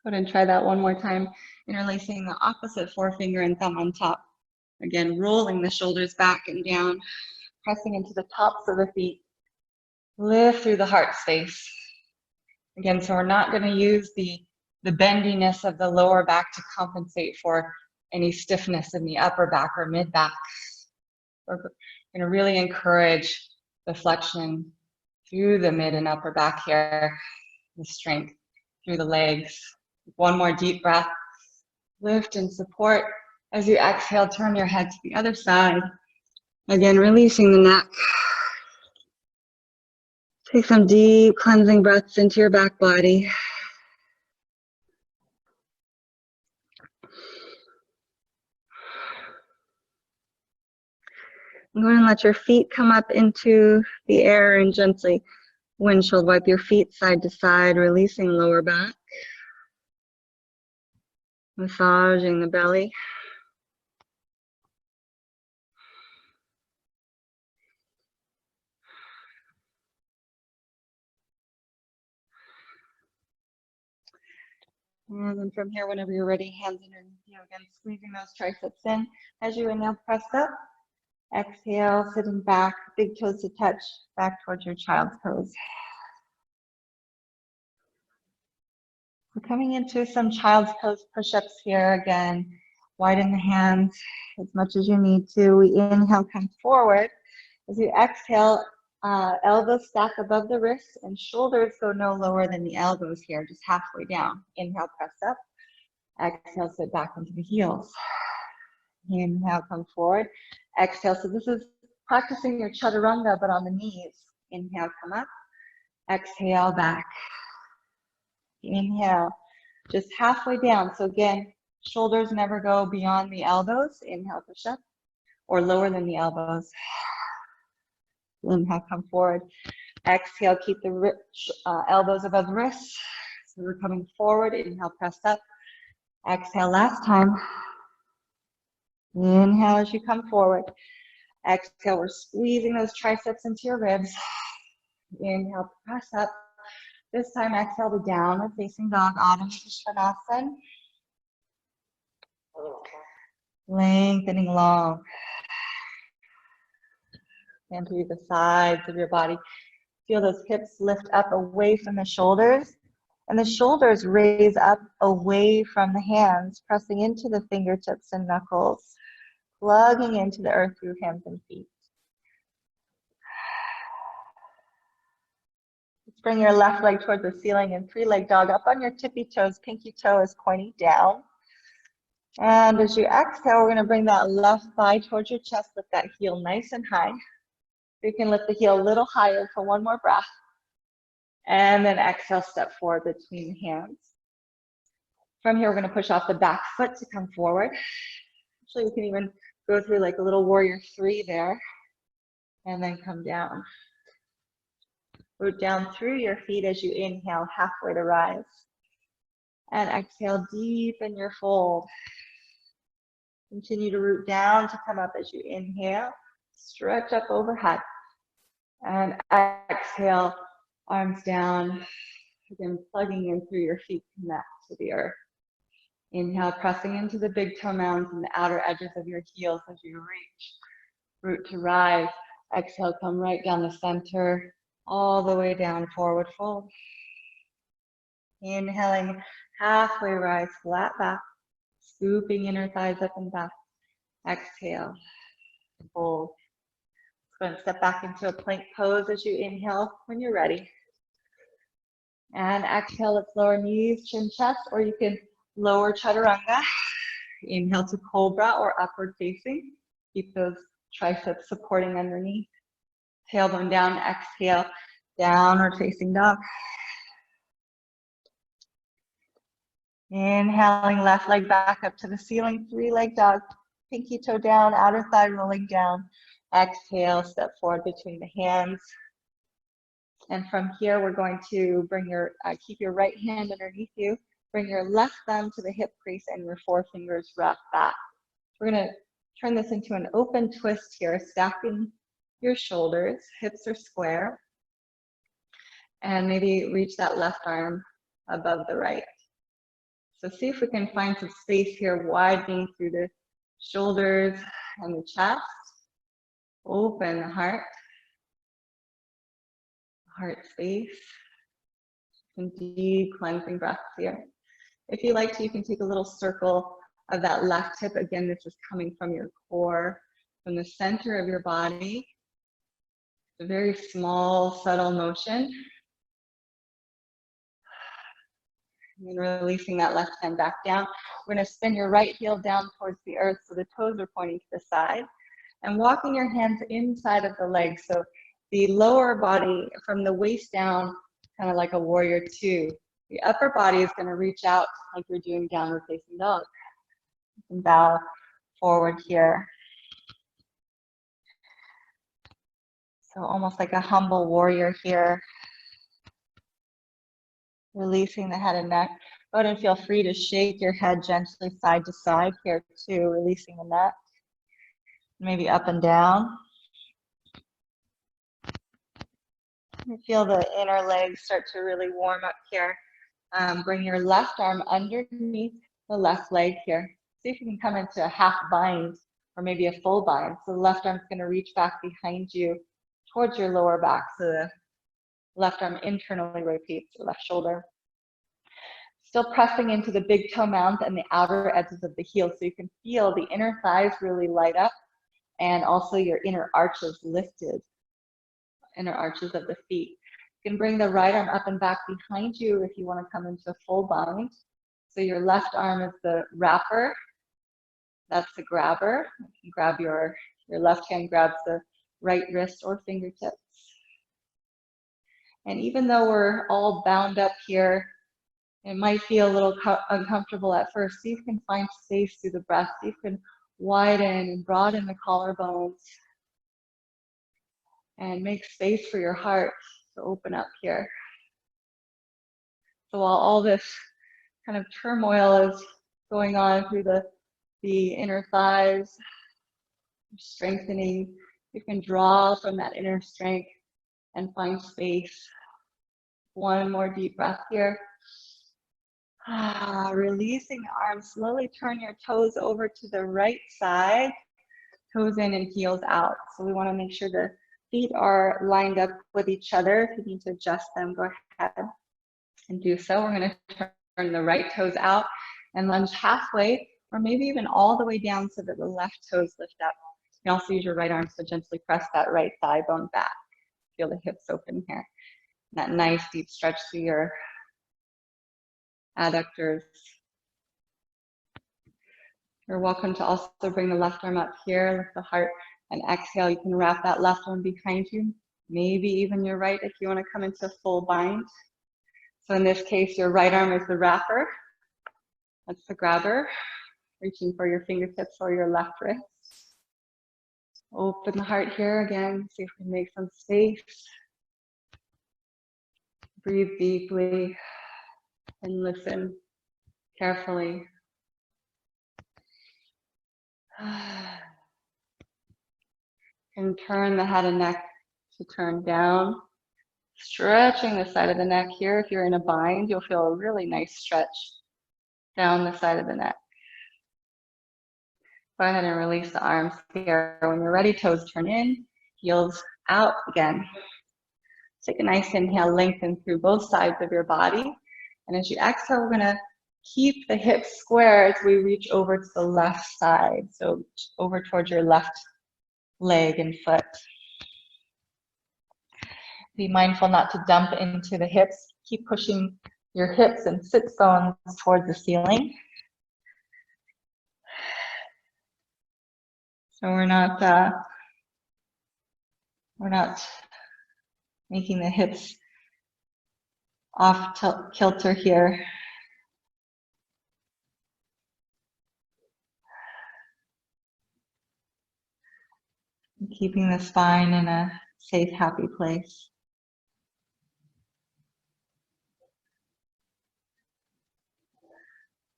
Go ahead and try that one more time. Interlacing the opposite forefinger and thumb on top. Again, rolling the shoulders back and down, pressing into the tops of the feet. Lift through the heart space. Again, so we're not going to use the bendiness of the lower back to compensate for any stiffness in the upper back or mid back. We're going to really encourage the flexion through the mid and upper back here, the strength through the legs. One more deep breath. Lift and support. As you exhale, turn your head to the other side. Again, releasing the neck. Take some deep cleansing breaths into your back body. I'm going to let your feet come up into the air and gently windshield wipe your feet side to side, releasing lower back. Massaging the belly. And then from here, whenever you're ready, hands underneath you again, squeezing those triceps in. As you inhale, press up. Exhale, sitting back, big toes to touch, back towards your child's pose. We're coming into some child's pose push-ups here again. Widen the hands as much as you need to. We inhale, come forward. As you exhale, elbows stack above the wrists and shoulders go no lower than the elbows here, just halfway down. Inhale, press up. Exhale, sit back into the heels. Inhale, come forward. Exhale, so this is practicing your chaturanga, but on the knees. Inhale, come up. Exhale, back. Inhale, just halfway down. So again, shoulders never go beyond the elbows. Inhale, push up, or lower than the elbows. Inhale, come forward. Exhale, keep the elbows above the wrists. So we're coming forward. Inhale, press up. Exhale, last time. Inhale as you come forward. Exhale, we're squeezing those triceps into your ribs. Inhale, press up. This time, exhale to downward facing dog, Adho Svanasana. Lengthening long. And through the sides of your body. Feel those hips lift up away from the shoulders. And the shoulders raise up away from the hands, pressing into the fingertips and knuckles. Plugging into the earth through hands and feet. Bring your left leg towards the ceiling in three-leg dog. Up on your tippy toes, pinky toe is pointing down. And as you exhale, we're going to bring that left thigh towards your chest. Lift that heel nice and high. You can lift the heel a little higher for one more breath. And then exhale, step forward between the hands. From here, we're going to push off the back foot to come forward. Actually, we can even go through like a little warrior three there. And then come down. Root down through your feet as you inhale, halfway to rise. And exhale, deepen your fold. Continue to root down to come up as you inhale. Stretch up overhead. And exhale, arms down. Again, plugging in through your feet, connect to the earth. Inhale, pressing into the big toe mounds and the outer edges of your heels as you reach. Root to rise. Exhale, come right down the center, all the way down, forward fold. Inhaling, halfway rise, flat back. Scooping inner thighs up and back. Exhale, fold. Go and step back into a plank pose as you inhale when you're ready. And exhale, let's lower knees, chin, chest, or you can lower chaturanga. Inhale to cobra or upward facing. Keep those triceps supporting underneath. Tailbone down, exhale, downward facing dog. Inhaling, left leg back up to the ceiling, three-leg dog. Pinky toe down, outer thigh rolling down. Exhale, step forward between the hands. And from here, we're going to bring your, keep your right hand underneath you. Bring your left thumb to the hip crease and your forefingers wrap back. We're going to turn this into an open twist here, stacking your shoulders, hips are square. And maybe reach that left arm above the right. So see if we can find some space here, widening through the shoulders and the chest. Open the heart space. Some deep cleansing breaths here. If you like to, you can take a little circle of that left hip. Again, this is coming from your core, from the center of your body. It's a very small, subtle motion. And releasing that left hand back down. We're going to spin your right heel down towards the earth so the toes are pointing to the side. And walking your hands inside of the legs. So the lower body from the waist down, kind of like a warrior two. The upper body is going to reach out like you're doing downward facing dog. And bow forward here. So almost like a humble warrior here. Releasing the head and neck. Go ahead and feel free to shake your head gently side to side here too, releasing the neck. Maybe up and down. You feel the inner legs start to really warm up here. Bring your left arm underneath the left leg here. See if you can come into a half bind or maybe a full bind. So the left arm is going to reach back behind you towards your lower back. So the left arm internally rotates your left shoulder. Still pressing into the big toe mounds and the outer edges of the heel so you can feel the inner thighs really light up and also your inner arches lifted, inner arches of the feet. You can bring the right arm up and back behind you if you want to come into a full bind. So your left arm is the wrapper, that's the grabber. You can grab your left hand grabs the right wrist or fingertips. And even though we're all bound up here, it might feel a little uncomfortable at first. See if you can find space through the breath. See if you can widen and broaden the collarbones. And make space for your heart to open up here. So while all this kind of turmoil is going on through the inner thighs, strengthening, you can draw from that inner strength and find space. One more deep breath here. Releasing the arms, slowly turn your toes over to the right side, toes in and heels out. So we want to make sure the feet are lined up with each other. If you need to adjust them, go ahead and do so. We're going to turn the right toes out and lunge halfway or maybe even all the way down so that the left toes lift up. You can also use your right arm to gently press that right thigh bone back. Feel the hips open here. That nice deep stretch through your adductors. You're welcome to also bring the left arm up here, lift the heart, and exhale. You can wrap that left arm behind you, maybe even your right if you want to come into full bind. So in this case, your right arm is the wrapper. That's the grabber, reaching for your fingertips or your left wrist. Open the heart here again, see if we can make some space. Breathe deeply and listen carefully. And turn the head and neck to turn down. Stretching the side of the neck here. If you're in a bind, you'll feel a really nice stretch down the side of the neck. Go ahead and release the arms here. When you're ready, toes turn in, heels out again. Take a nice inhale, lengthen through both sides of your body. And as you exhale, we're gonna keep the hips square as we reach over to the left side. So over towards your left leg and foot. Be mindful not to dump into the hips. Keep pushing your hips and sit bones towards the ceiling. So we're not making the hips off kilter here. Keeping the spine in a safe, happy place.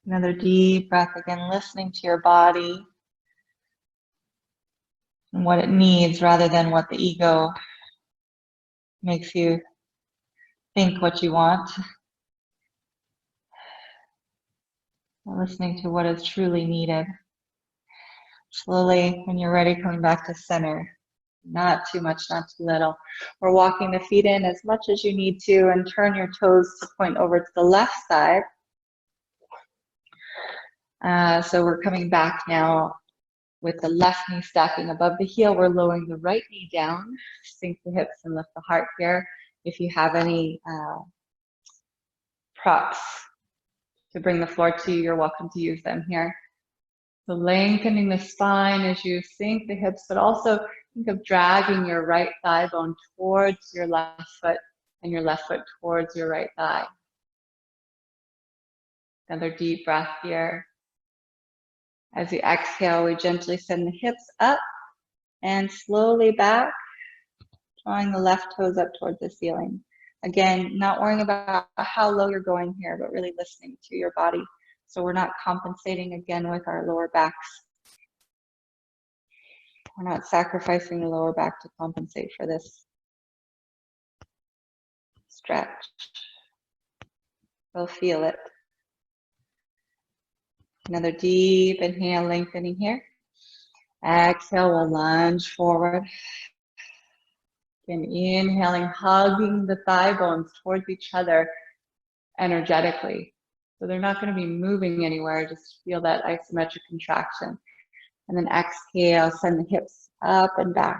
Another deep breath again, listening to your body and what it needs rather than what the ego makes you think what you want. Listening to what is truly needed. Slowly, when you're ready, coming back to center. Not too much, not too little. We're walking the feet in as much as you need to and turn your toes to point over to the left side. So we're coming back now with the left knee stacking above the heel. We're lowering the right knee down, sink the hips and lift the heart here. If you have any props to bring the floor to you, you're welcome to use them here. So lengthening the spine as you sink the hips, but also think of dragging your right thigh bone towards your left foot and your left foot towards your right thigh. Another deep breath here. As you exhale, we gently send the hips up and slowly back, drawing the left toes up towards the ceiling. Again, not worrying about how low you're going here, but really listening to your body. So we're not compensating again with our lower backs. We're not sacrificing the lower back to compensate for this stretch. We'll feel it. Another deep inhale, lengthening here. Exhale, we'll lunge forward. And inhaling, hugging the thigh bones towards each other energetically. So they're not going to be moving anywhere, just feel that isometric contraction. And then exhale, send the hips up and back.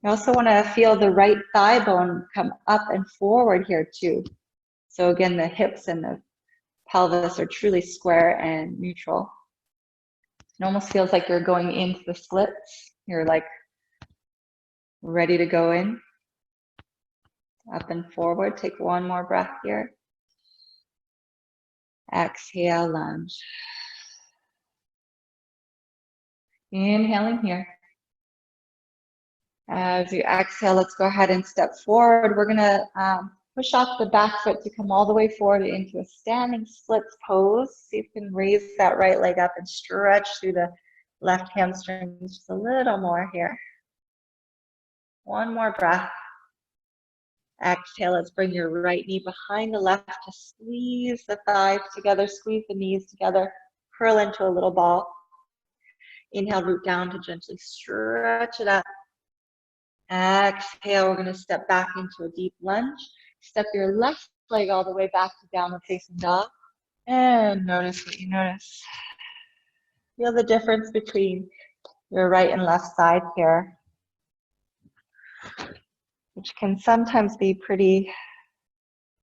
You also want to feel the right thigh bone come up and forward here too. So again, the hips and the pelvis are truly square and neutral. It almost feels like you're going into the splits. You're like ready to go in. Up and forward. Take one more breath here. Exhale, lunge. Inhaling here. As you exhale, let's go ahead and step forward. We're going to push off the back foot to come all the way forward into a standing splits pose. See if you can raise that right leg up and stretch through the left hamstring just a little more here. One more breath. Exhale, let's bring your right knee behind the left to squeeze the thighs together, squeeze the knees together, curl into a little ball. Inhale, root down to gently stretch it up. Exhale, we're going to step back into a deep lunge. Step your left leg all the way back to downward facing dog. And notice what you notice. Feel the difference between your right and left side here, which can sometimes be pretty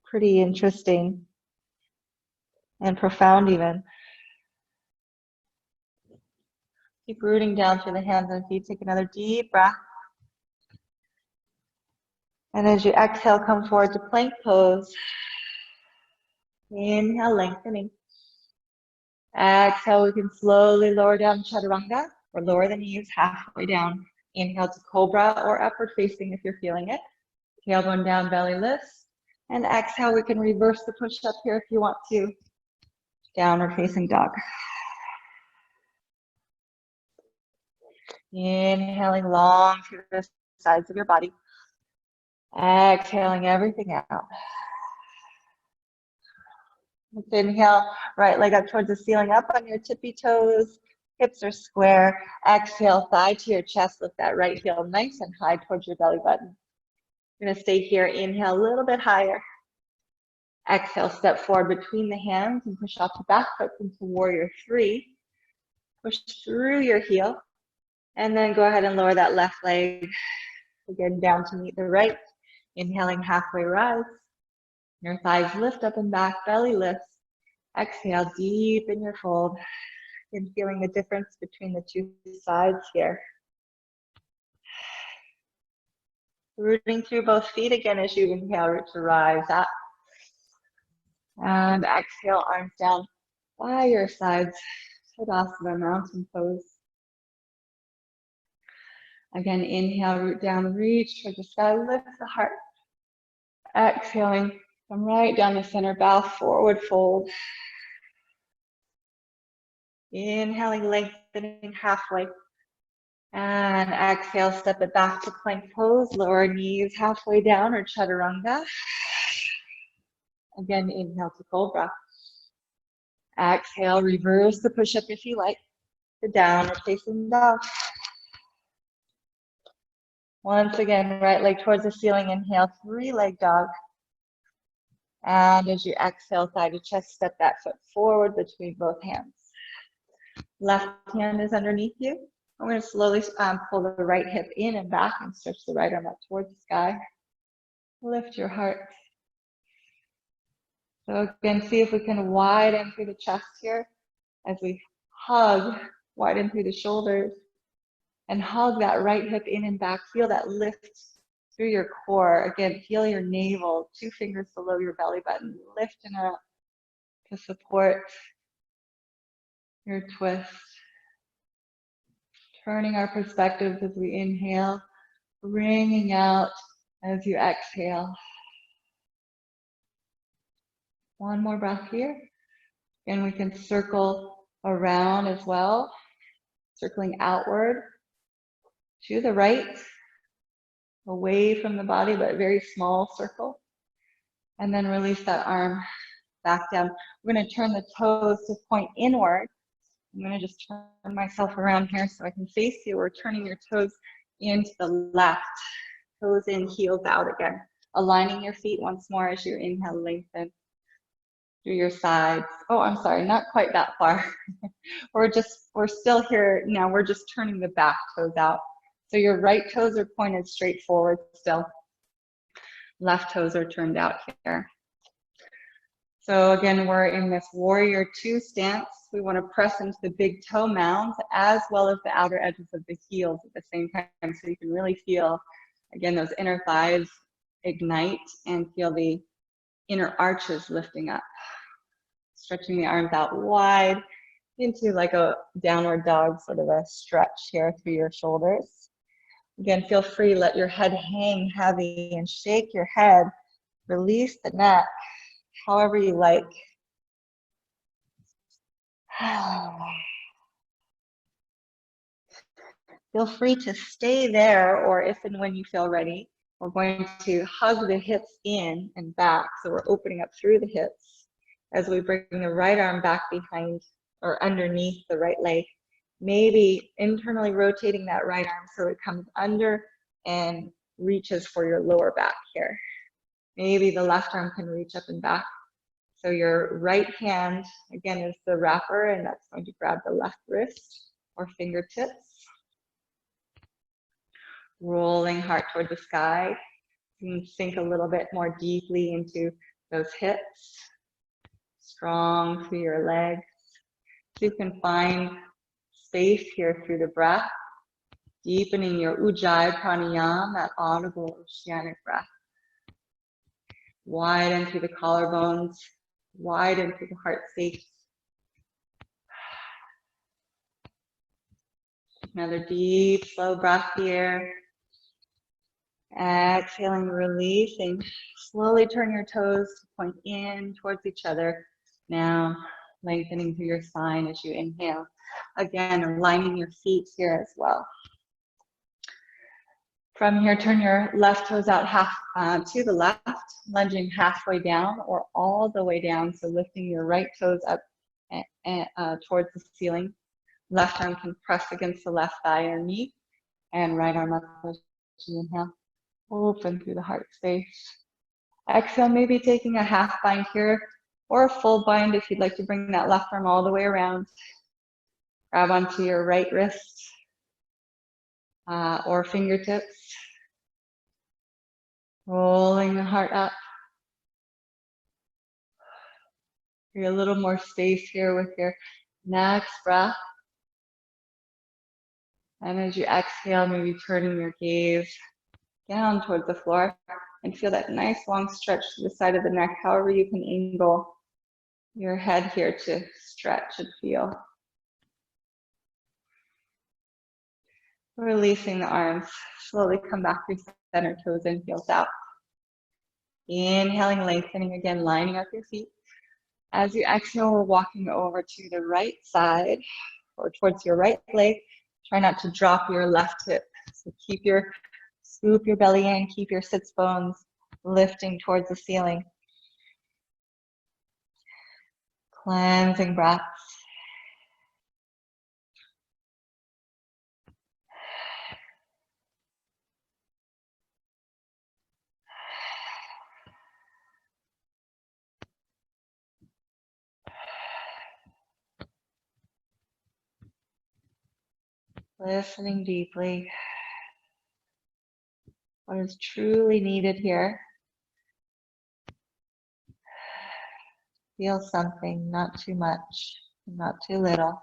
pretty interesting and profound even. Keep rooting down through the hands and feet. Take another deep breath. And as you exhale, come forward to plank pose. Inhale, lengthening. Exhale, we can slowly lower down chaturanga or lower the knees halfway down. Inhale to cobra or upward facing if you're feeling it. Tailbone down, belly lifts. And exhale, we can reverse the push up here if you want to. Downward facing dog. Inhaling long through the sides of your body. Exhaling everything out. Let's inhale, right leg up towards the ceiling, up on your tippy toes. Hips are square. Exhale, thigh to your chest. Lift that right heel nice and high towards your belly button. You're gonna stay here. Inhale a little bit higher. Exhale, step forward between the hands and push off the back foot into warrior three. Push through your heel. And then go ahead and lower that left leg again down to meet the right. Inhaling, halfway rise. Your thighs lift up and back, belly lifts. Exhale, deep in your fold. And feeling the difference between the two sides here. Rooting through both feet again as you inhale, root to rise up. And exhale, arms down by your sides. Tadasana, mountain pose. Again, inhale, root down, reach towards the sky, lift the heart. Exhaling, come right down the center, bow forward, fold. Inhaling, lengthening halfway. And exhale, step it back to plank pose, lower knees halfway down or chaturanga. Again, inhale to cobra. Exhale, reverse the push-up if you like. The downward facing dog. Once again, right leg towards the ceiling, inhale, three-leg dog. And as you exhale, thigh to chest, step that foot forward between both hands. Left hand is underneath you. I'm going to slowly pull the right hip in and back and stretch the right arm up towards the sky. Lift your heart. So again, see if we can widen through the chest here as we hug, widen through the shoulders, and hug that right hip in and back. Feel that lift through your core. Again, feel your navel, 2 fingers below your belly button, lifting up to support your twist. Turning our perspectives as we inhale, bringing out as you exhale. One more breath here. And we can circle around as well, circling outward to the right, away from the body, but very small circle. And then release that arm back down. We're going to turn the toes to point inward. I'm going to just turn myself around here so I can face you. We're turning your toes into the left. Toes in, heels out again. Aligning your feet once more as you inhale, lengthen through your sides. Oh, I'm sorry, not quite that far. We're still here now. We're just turning the back toes out. So your right toes are pointed straight forward still. Left toes are turned out here. So again, we're in this warrior 2 stance. We want to press into the big toe mounds as well as the outer edges of the heels at the same time. So you can really feel, again, those inner thighs ignite and feel the inner arches lifting up. Stretching the arms out wide into like a downward dog, sort of a stretch here through your shoulders. Again, feel free, let your head hang heavy and shake your head. Release the neck. However you like. Feel free to stay there, or if and when you feel ready, we're going to hug the hips in and back. So we're opening up through the hips as we bring the right arm back behind or underneath the right leg. Maybe internally rotating that right arm so it comes under and reaches for your lower back here. Maybe the left arm can reach up and back. So your right hand, again, is the wrapper, and that's going to grab the left wrist or fingertips. Rolling heart toward the sky. You can sink a little bit more deeply into those hips, strong through your legs. So you can find space here through the breath, deepening your Ujjayi pranayama, that audible oceanic breath. Widen through the collarbones, widen through the heart space. Another deep, slow breath here. Exhaling, releasing. Slowly turn your toes to point in towards each other. Now, lengthening through your spine as you inhale. Again, aligning your feet here as well. From here, turn your left toes out half to the left, lunging halfway down or all the way down. So lifting your right toes up towards the ceiling. Left arm can press against the left thigh or knee, and right arm up as you inhale. Open through the heart space. Exhale, maybe taking a half bind here or a full bind if you'd like to bring that left arm all the way around. Grab onto your right wrist or fingertips. Rolling the heart up. Create a little more space here with your next breath. And as you exhale, maybe turning your gaze down towards the floor and feel that nice long stretch to the side of the neck, however you can angle your head here to stretch and feel. Releasing the arms, slowly come back through center, toes in, heels out. Inhaling, lengthening again, lining up your feet. As you exhale, we're walking over to the right side or towards your right leg. Try not to drop your left hip. So scoop your belly in, keep your sits bones lifting towards the ceiling. Cleansing breaths. Listening deeply. What is truly needed here? Feel something, not too much, not too little.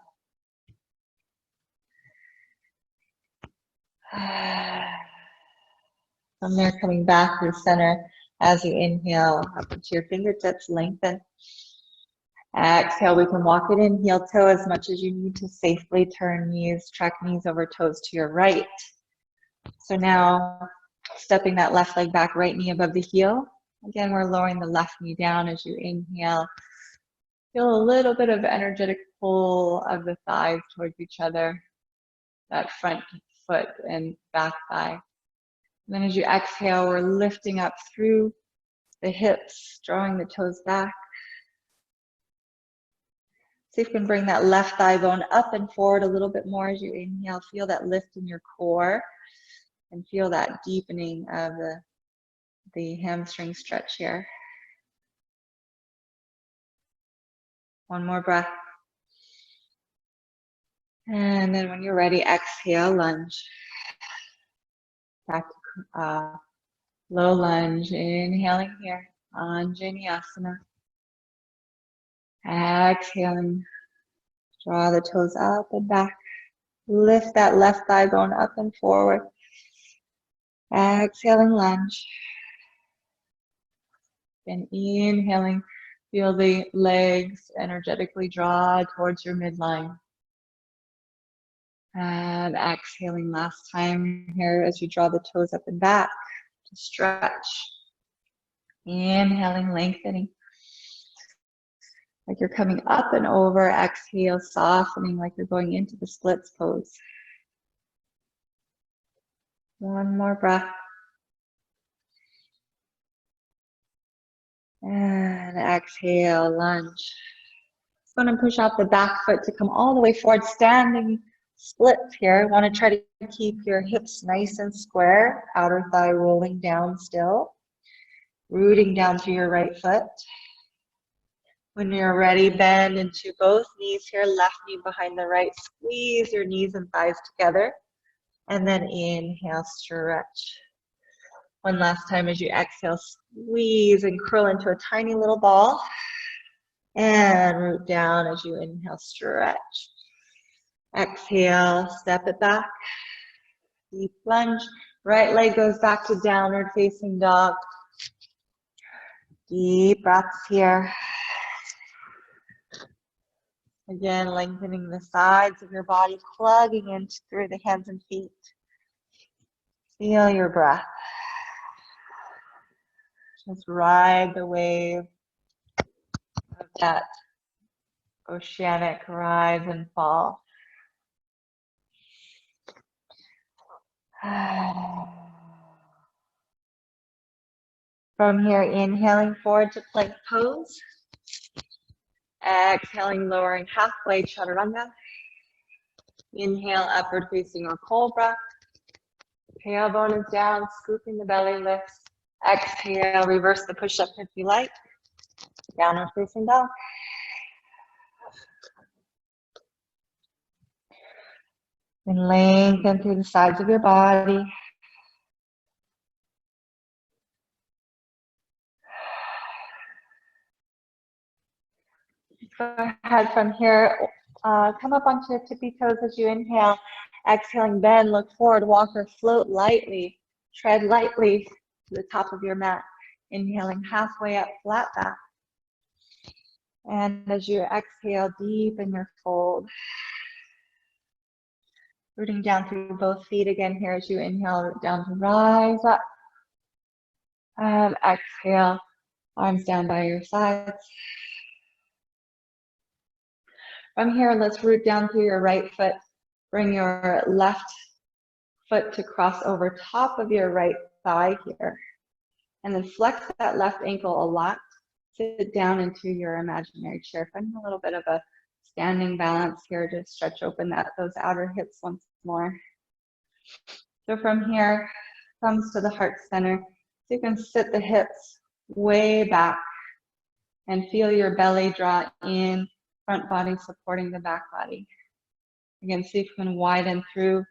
From there, coming back through center as you inhale, up into your fingertips, lengthen. Exhale, we can walk it in, heel toe as much as you need to safely turn knees, track knees over toes to your right. So now, stepping that left leg back, right knee above the heel. Again, we're lowering the left knee down as you inhale. Feel a little bit of energetic pull of the thighs towards each other, that front foot and back thigh. And then as you exhale, we're lifting up through the hips, drawing the toes back. See if you can bring that left thigh bone up and forward a little bit more as you inhale. Feel that lift in your core and feel that deepening of the hamstring stretch here. One more breath. And then when you're ready, exhale, lunge. Back to low lunge, inhaling here, Anjaneyasana. Exhaling, draw the toes up and back. Lift that left thigh bone up and forward. Exhaling, lunge. And inhaling, feel the legs energetically draw towards your midline. And exhaling last time here as you draw the toes up and back to stretch. Inhaling, lengthening. Like you're coming up and over. Exhale, softening like you're going into the splits pose. One more breath. And exhale, lunge. Just going to push out the back foot to come all the way forward, standing splits here. Want to try to keep your hips nice and square, outer thigh rolling down still. Rooting down through your right foot. When you're ready, bend into both knees here, left knee behind the right. Squeeze your knees and thighs together. And then inhale, stretch. One last time as you exhale, squeeze and curl into a tiny little ball. And root down as you inhale, stretch. Exhale, step it back. Deep lunge. Right leg goes back to downward facing dog. Deep breaths here. Again, lengthening the sides of your body, plugging in through the hands and feet. Feel your breath. Just ride the wave of that oceanic rise and fall. From here, inhaling forward to plank pose. Exhaling, lowering halfway, chaturanga. Inhale, upward facing or cobra. Tailbone is down, scooping the belly, lifts. Exhale, reverse the push-up if you like. Downward facing dog. And lengthen through the sides of your body. Go ahead from here. Come up onto your tippy toes as you inhale. Exhaling, bend, look forward, walk or float lightly. Tread lightly to the top of your mat. Inhaling halfway up, flat back. And as you exhale, deepen your fold. Rooting down through both feet again here as you inhale, root down to rise up. And exhale, arms down by your sides. From here, let's root down through your right foot. Bring your left foot to cross over top of your right thigh here. And then flex that left ankle a lot. Sit down into your imaginary chair. Find a little bit of a standing balance here to stretch open those outer hips once more. So from here, thumbs to the heart center. So you can sit the hips way back and feel your belly draw in, front body supporting the back body. Again, see if you can widen through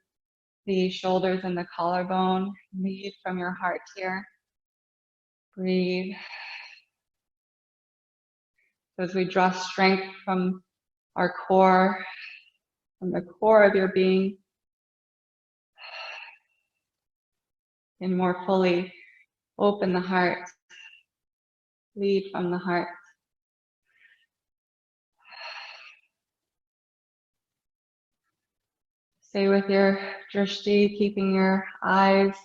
the shoulders and the collarbone. Lead from your heart here. Breathe. So as we draw strength from our core, from the core of your being, and more fully open the heart, lead from the heart. Stay with your drishti, keeping your eyes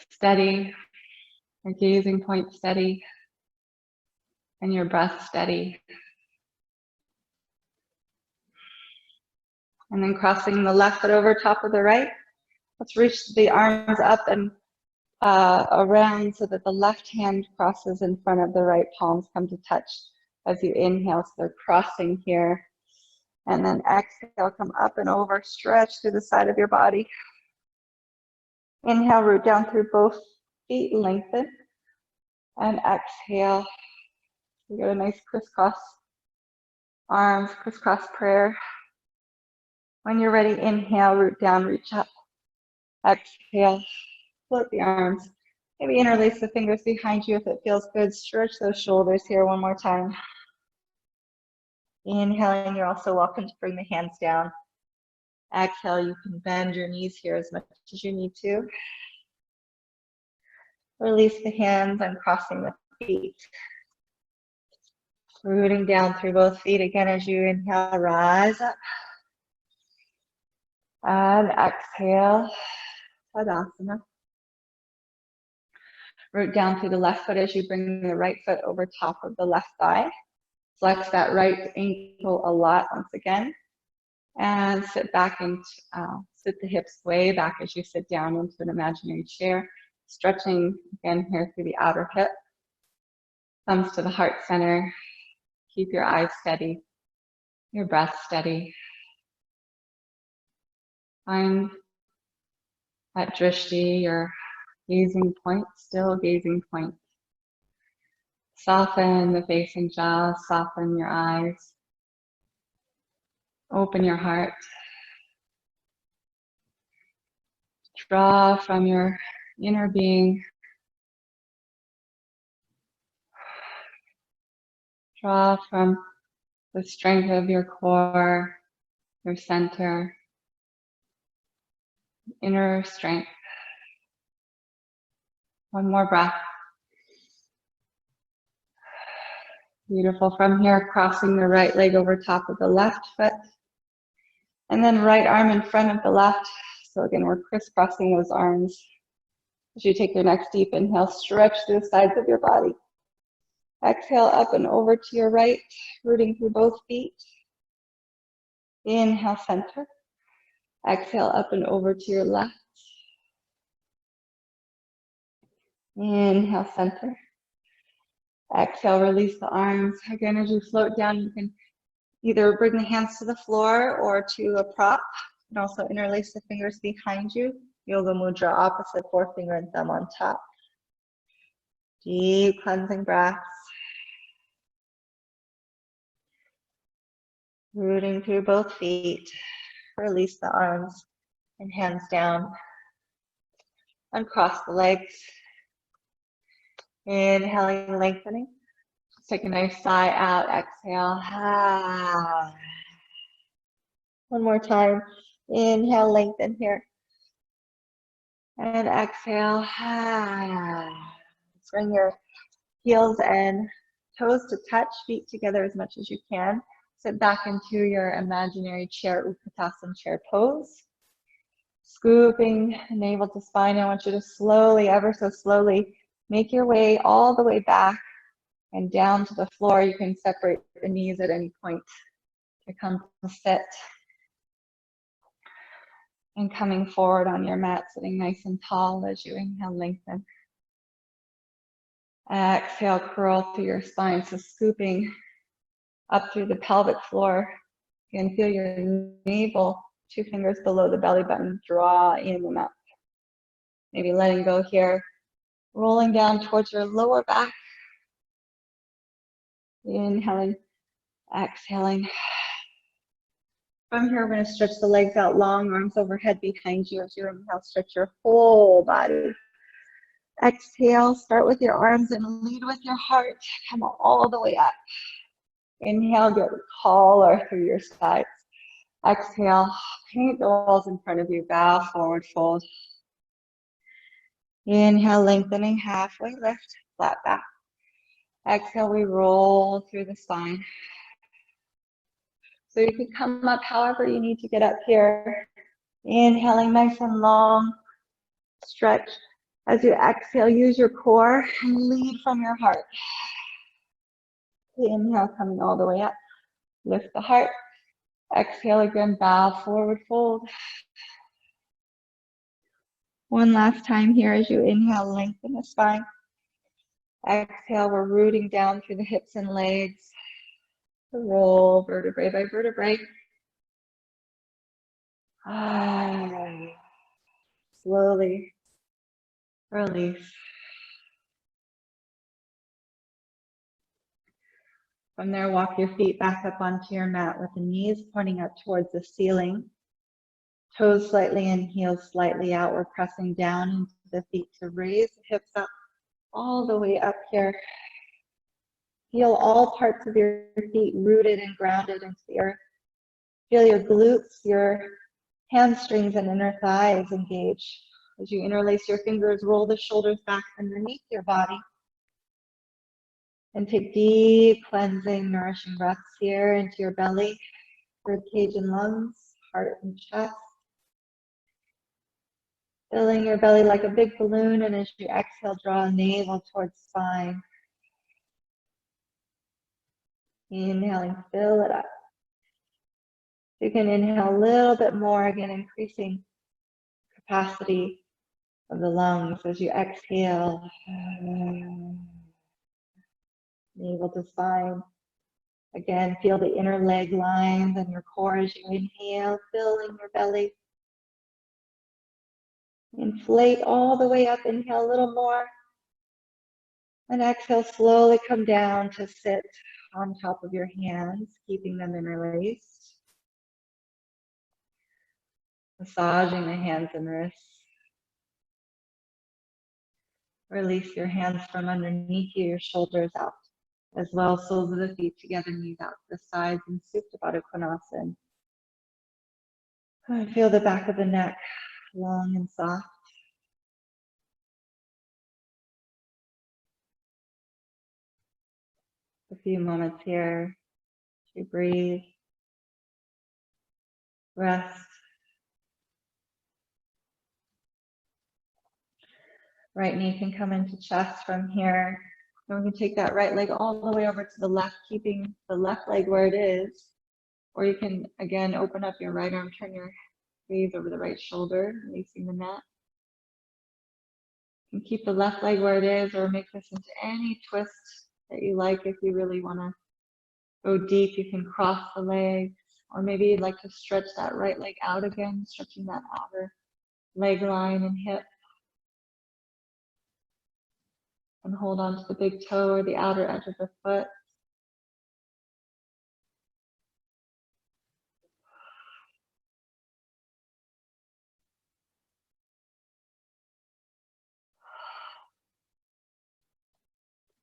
steady, your gazing point steady, and your breath steady. And then crossing the left foot over top of the right. Let's reach the arms up and around so that the left hand crosses in front of the right, palms come to touch as you inhale. So they're crossing here. And then exhale, come up and over, stretch through the side of your body. Inhale, root down through both feet, lengthen. And exhale. You get a nice crisscross arms, crisscross prayer. When you're ready, inhale, root down, reach up. Exhale, float the arms. Maybe interlace the fingers behind you if it feels good. Stretch those shoulders here one more time. Inhaling, you're also welcome to bring the hands down. Exhale, you can bend your knees here as much as you need to. Release the hands, uncrossing the feet. Rooting down through both feet again as you inhale, rise up. And exhale, Tadasana. Root down through the left foot as you bring the right foot over top of the left thigh. Flex that right ankle a lot once again. And sit back and sit the hips way back as you sit down into an imaginary chair. Stretching again here through the outer hip. Thumbs to the heart center. Keep your eyes steady, your breath steady. Find that drishti, your gazing point, still gazing point. Soften the face and jaw, soften your eyes. Open your heart. Draw from your inner being. Draw from the strength of your core, your center, inner strength. One more breath. Beautiful. From here, crossing the right leg over top of the left foot. And then right arm in front of the left. So again, we're crisscrossing those arms. As you take your next deep inhale, stretch through the sides of your body. Exhale up and over to your right, rooting through both feet. Inhale, center. Exhale up and over to your left. Inhale, center. Exhale, release the arms. Again, as you float down, you can either bring the hands to the floor or to a prop. You can also interlace the fingers behind you. Yoga mudra, opposite forefinger and thumb on top. Deep cleansing breaths. Rooting through both feet. Release the arms and hands down. Uncross the legs. Inhaling, lengthening. Just take a nice sigh out. Exhale. One more time. Inhale, lengthen here. And exhale. Bring your heels and toes to touch, feet together as much as you can. Sit back into your imaginary chair, Utkatasana chair pose. Scooping the navel to spine. I want you to slowly, ever so slowly, make your way all the way back and down to the floor. You can separate the knees at any point to come to sit. And coming forward on your mat, sitting nice and tall as you inhale, lengthen. Exhale, curl through your spine. So scooping up through the pelvic floor. You can feel your navel, 2 fingers below the belly button, draw in and up. Maybe letting go here. Rolling down towards your lower back. Inhaling, exhaling. From here, we're going to stretch the legs out long, arms overhead behind you. As you inhale, stretch your whole body. Exhale, start with your arms and lead with your heart. Come all the way up. Inhale, get taller through your sides. Exhale, paint the walls in front of you, bow forward, fold. Inhale, lengthening, halfway lift, flat back. Exhale, we roll through the spine. So you can come up however you need to get up here. Inhaling nice and long, stretch. As you exhale, use your core and lead from your heart. Inhale, coming all the way up. Lift the heart. Exhale again, bow forward, fold. One last time here as you inhale, lengthen the spine. Exhale, we're rooting down through the hips and legs. Roll vertebrae by vertebrae. Slowly release. From there, walk your feet back up onto your mat with the knees pointing up towards the ceiling. Toes slightly in, heels slightly out. We're pressing down into the feet to raise the hips up all the way up here. Feel all parts of your feet rooted and grounded into the earth. Feel your glutes, your hamstrings and inner thighs engage. As you interlace your fingers, roll the shoulders back underneath your body. And take deep cleansing, nourishing breaths here into your belly, rib cage and lungs, heart and chest. Filling your belly like a big balloon, and as you exhale, draw navel towards spine. Inhaling, fill it up. You can inhale a little bit more, again, increasing capacity of the lungs as you exhale. Navel to spine. Again, feel the inner leg lines and your core as you inhale, filling your belly. Inflate all the way up, inhale a little more. And exhale, slowly come down to sit on top of your hands, keeping them interlaced. Massaging the hands and wrists. Release your hands from underneath you, your shoulders out as well. Soles of the feet together, knees out to the sides, and Supta Baddha Konasana. Feel the back of the neck long and soft. A few moments here to breathe, rest. Right knee can come into chest from here. And we can take that right leg all the way over to the left, keeping the left leg where it is. Or you can, again, open up your right arm, turn your gaze over the right shoulder, releasing the neck. And keep the left leg where it is, or make this into any twist that you like. If you really want to go deep, you can cross the legs, or maybe you'd like to stretch that right leg out again, stretching that outer leg line and hip. And hold on to the big toe or the outer edge of the foot.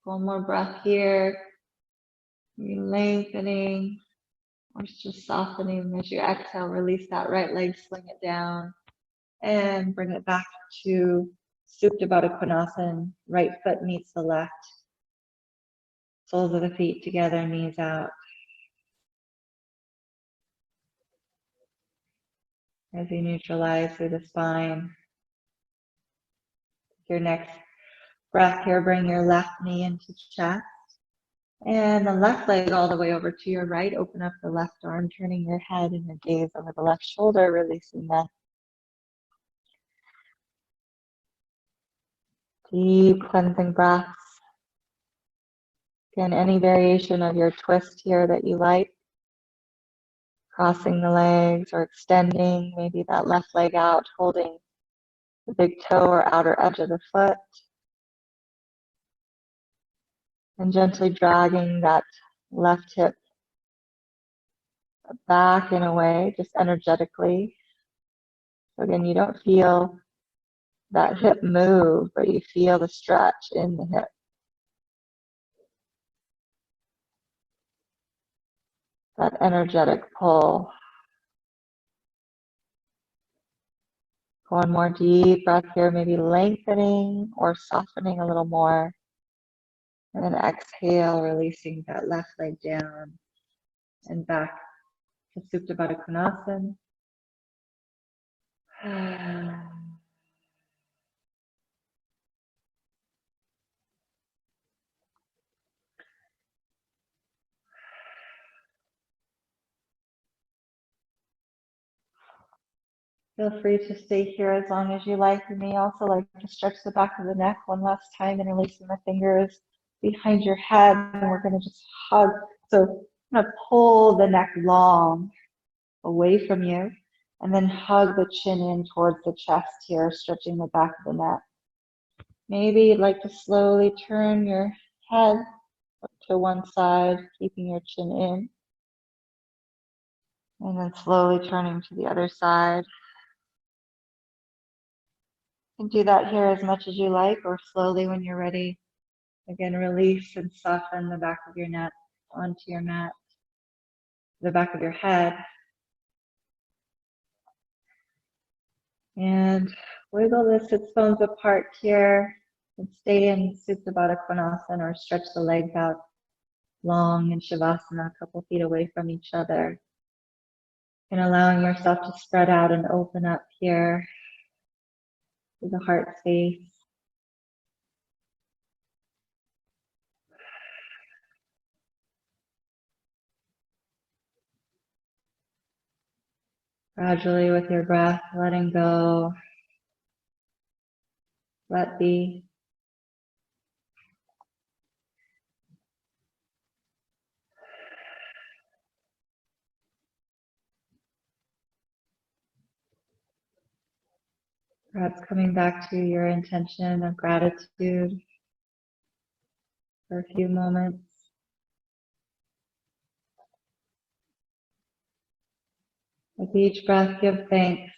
One more breath here. Maybe lengthening or just softening as you exhale. Release that right leg, swing it down, and bring it back to Supta Baddha Konasana. Right foot meets the left. Soles of the feet together, knees out. As you neutralize through the spine. Your next breath here, bring your left knee into chest. And the left leg all the way over to your right. Open up the left arm, turning your head and your gaze over the left shoulder, releasing that. Deep cleansing breaths. Again, any variation of your twist here that you like. Crossing the legs or extending, maybe that left leg out, holding the big toe or outer edge of the foot. And gently dragging that left hip back in a way, just energetically. So again, you don't feel that hip move, but you feel the stretch in the hip. That energetic pull. One more deep breath here, maybe lengthening or softening a little more. And then exhale, releasing that left leg down and back to Supta Baddha Konasana. Feel free to stay here as long as you like. You may also like to stretch the back of the neck one last time and releasing the fingers behind your head. And we're going to just hug. So I'm going to pull the neck long away from you and then hug the chin in towards the chest here, stretching the back of the neck. Maybe you'd like to slowly turn your head to one side, keeping your chin in. And then slowly turning to the other side. You can do that here as much as you like, or slowly when you're ready. Again, release and soften the back of your neck onto your mat, the back of your head. And wiggle the sits bones apart here and stay in Supta Baddha Konasana, or stretch the legs out long in Shavasana, a couple feet away from each other. And allowing yourself to spread out and open up here to the heart space. Gradually with your breath, letting go, let be. Perhaps coming back to your intention of gratitude for a few moments. With each breath, give thanks.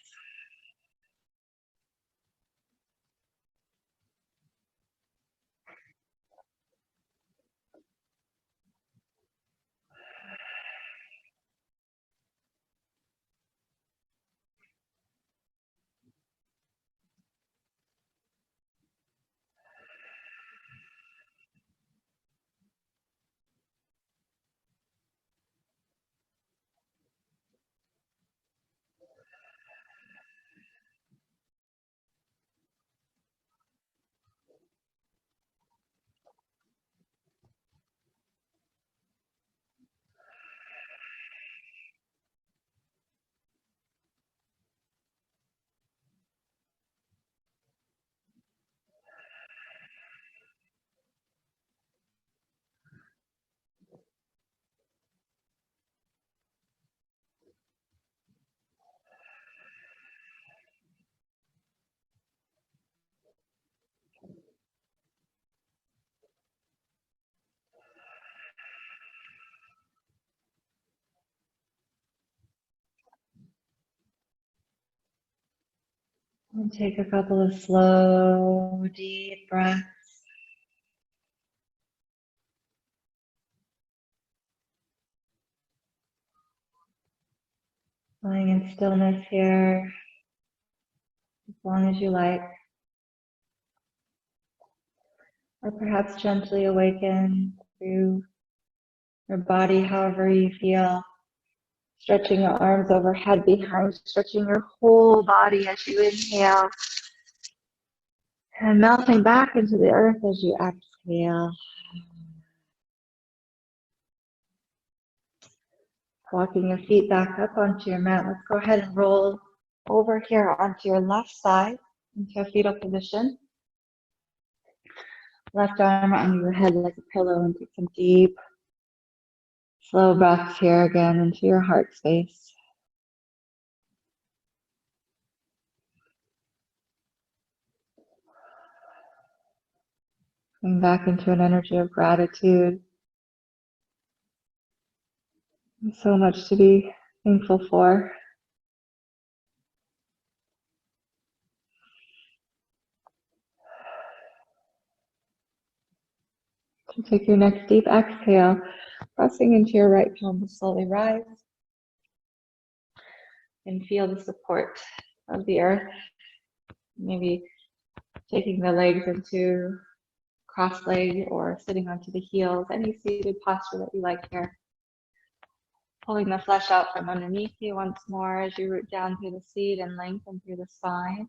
And take a couple of slow, deep breaths. Lying in stillness here as long as you like. Or perhaps gently awaken through your body however you feel. Stretching your arms overhead behind, stretching your whole body as you inhale. And melting back into the earth as you exhale. Walking your feet back up onto your mat. Let's go ahead and roll over here onto your left side into a fetal position. Left arm under your head like a pillow, and take some deep, slow breaths here again into your heart space. Coming back into an energy of gratitude. There's so much to be thankful for. So take your next deep exhale, pressing into your right palm to slowly rise. And feel the support of the earth. Maybe taking the legs into cross leg or sitting onto the heels, any seated posture that you like here. Pulling the flesh out from underneath you once more as you root down through the seat and lengthen through the spine.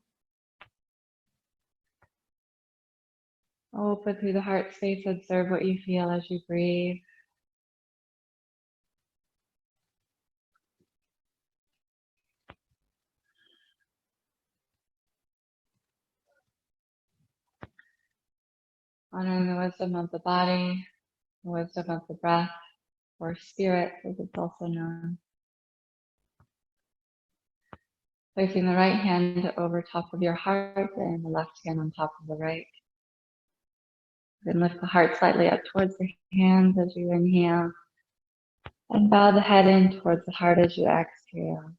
Open through the heart space, observe what you feel as you breathe. Honoring the wisdom of the body, the wisdom of the breath, or spirit as it's also known. Placing the right hand over top of your heart and the left hand on top of the right. Then lift the heart slightly up towards the hands as you inhale. And bow the head in towards the heart as you exhale.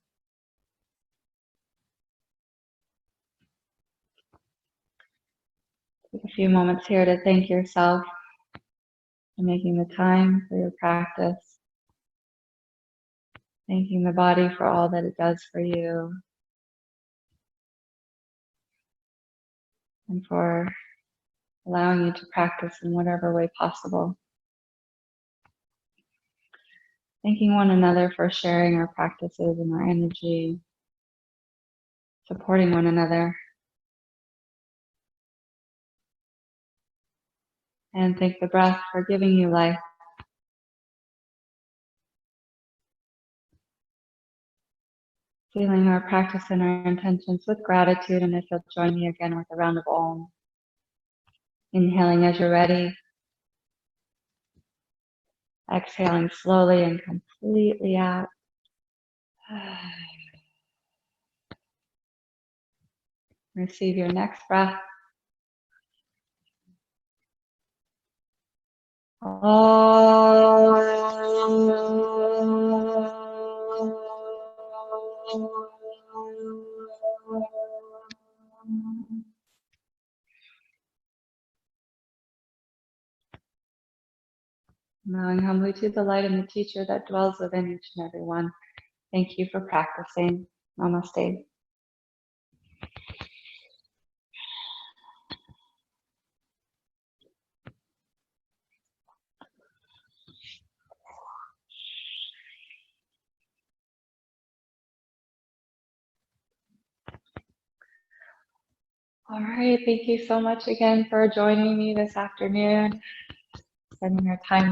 Take a few moments here to thank yourself for making the time for your practice. Thanking the body for all that it does for you. And for allowing you to practice in whatever way possible. Thanking one another for sharing our practices and our energy. Supporting one another. And thank the breath for giving you life. Feeling our practice and our intentions with gratitude, and if you'll join me again with a round of Om. Inhaling as you're ready. Exhaling slowly and completely out. Receive your next breath. Bowing humbly to the light and the teacher that dwells within each and every one. Thank you for practicing. Namaste. All right, thank you so much again for joining me this afternoon, spending your time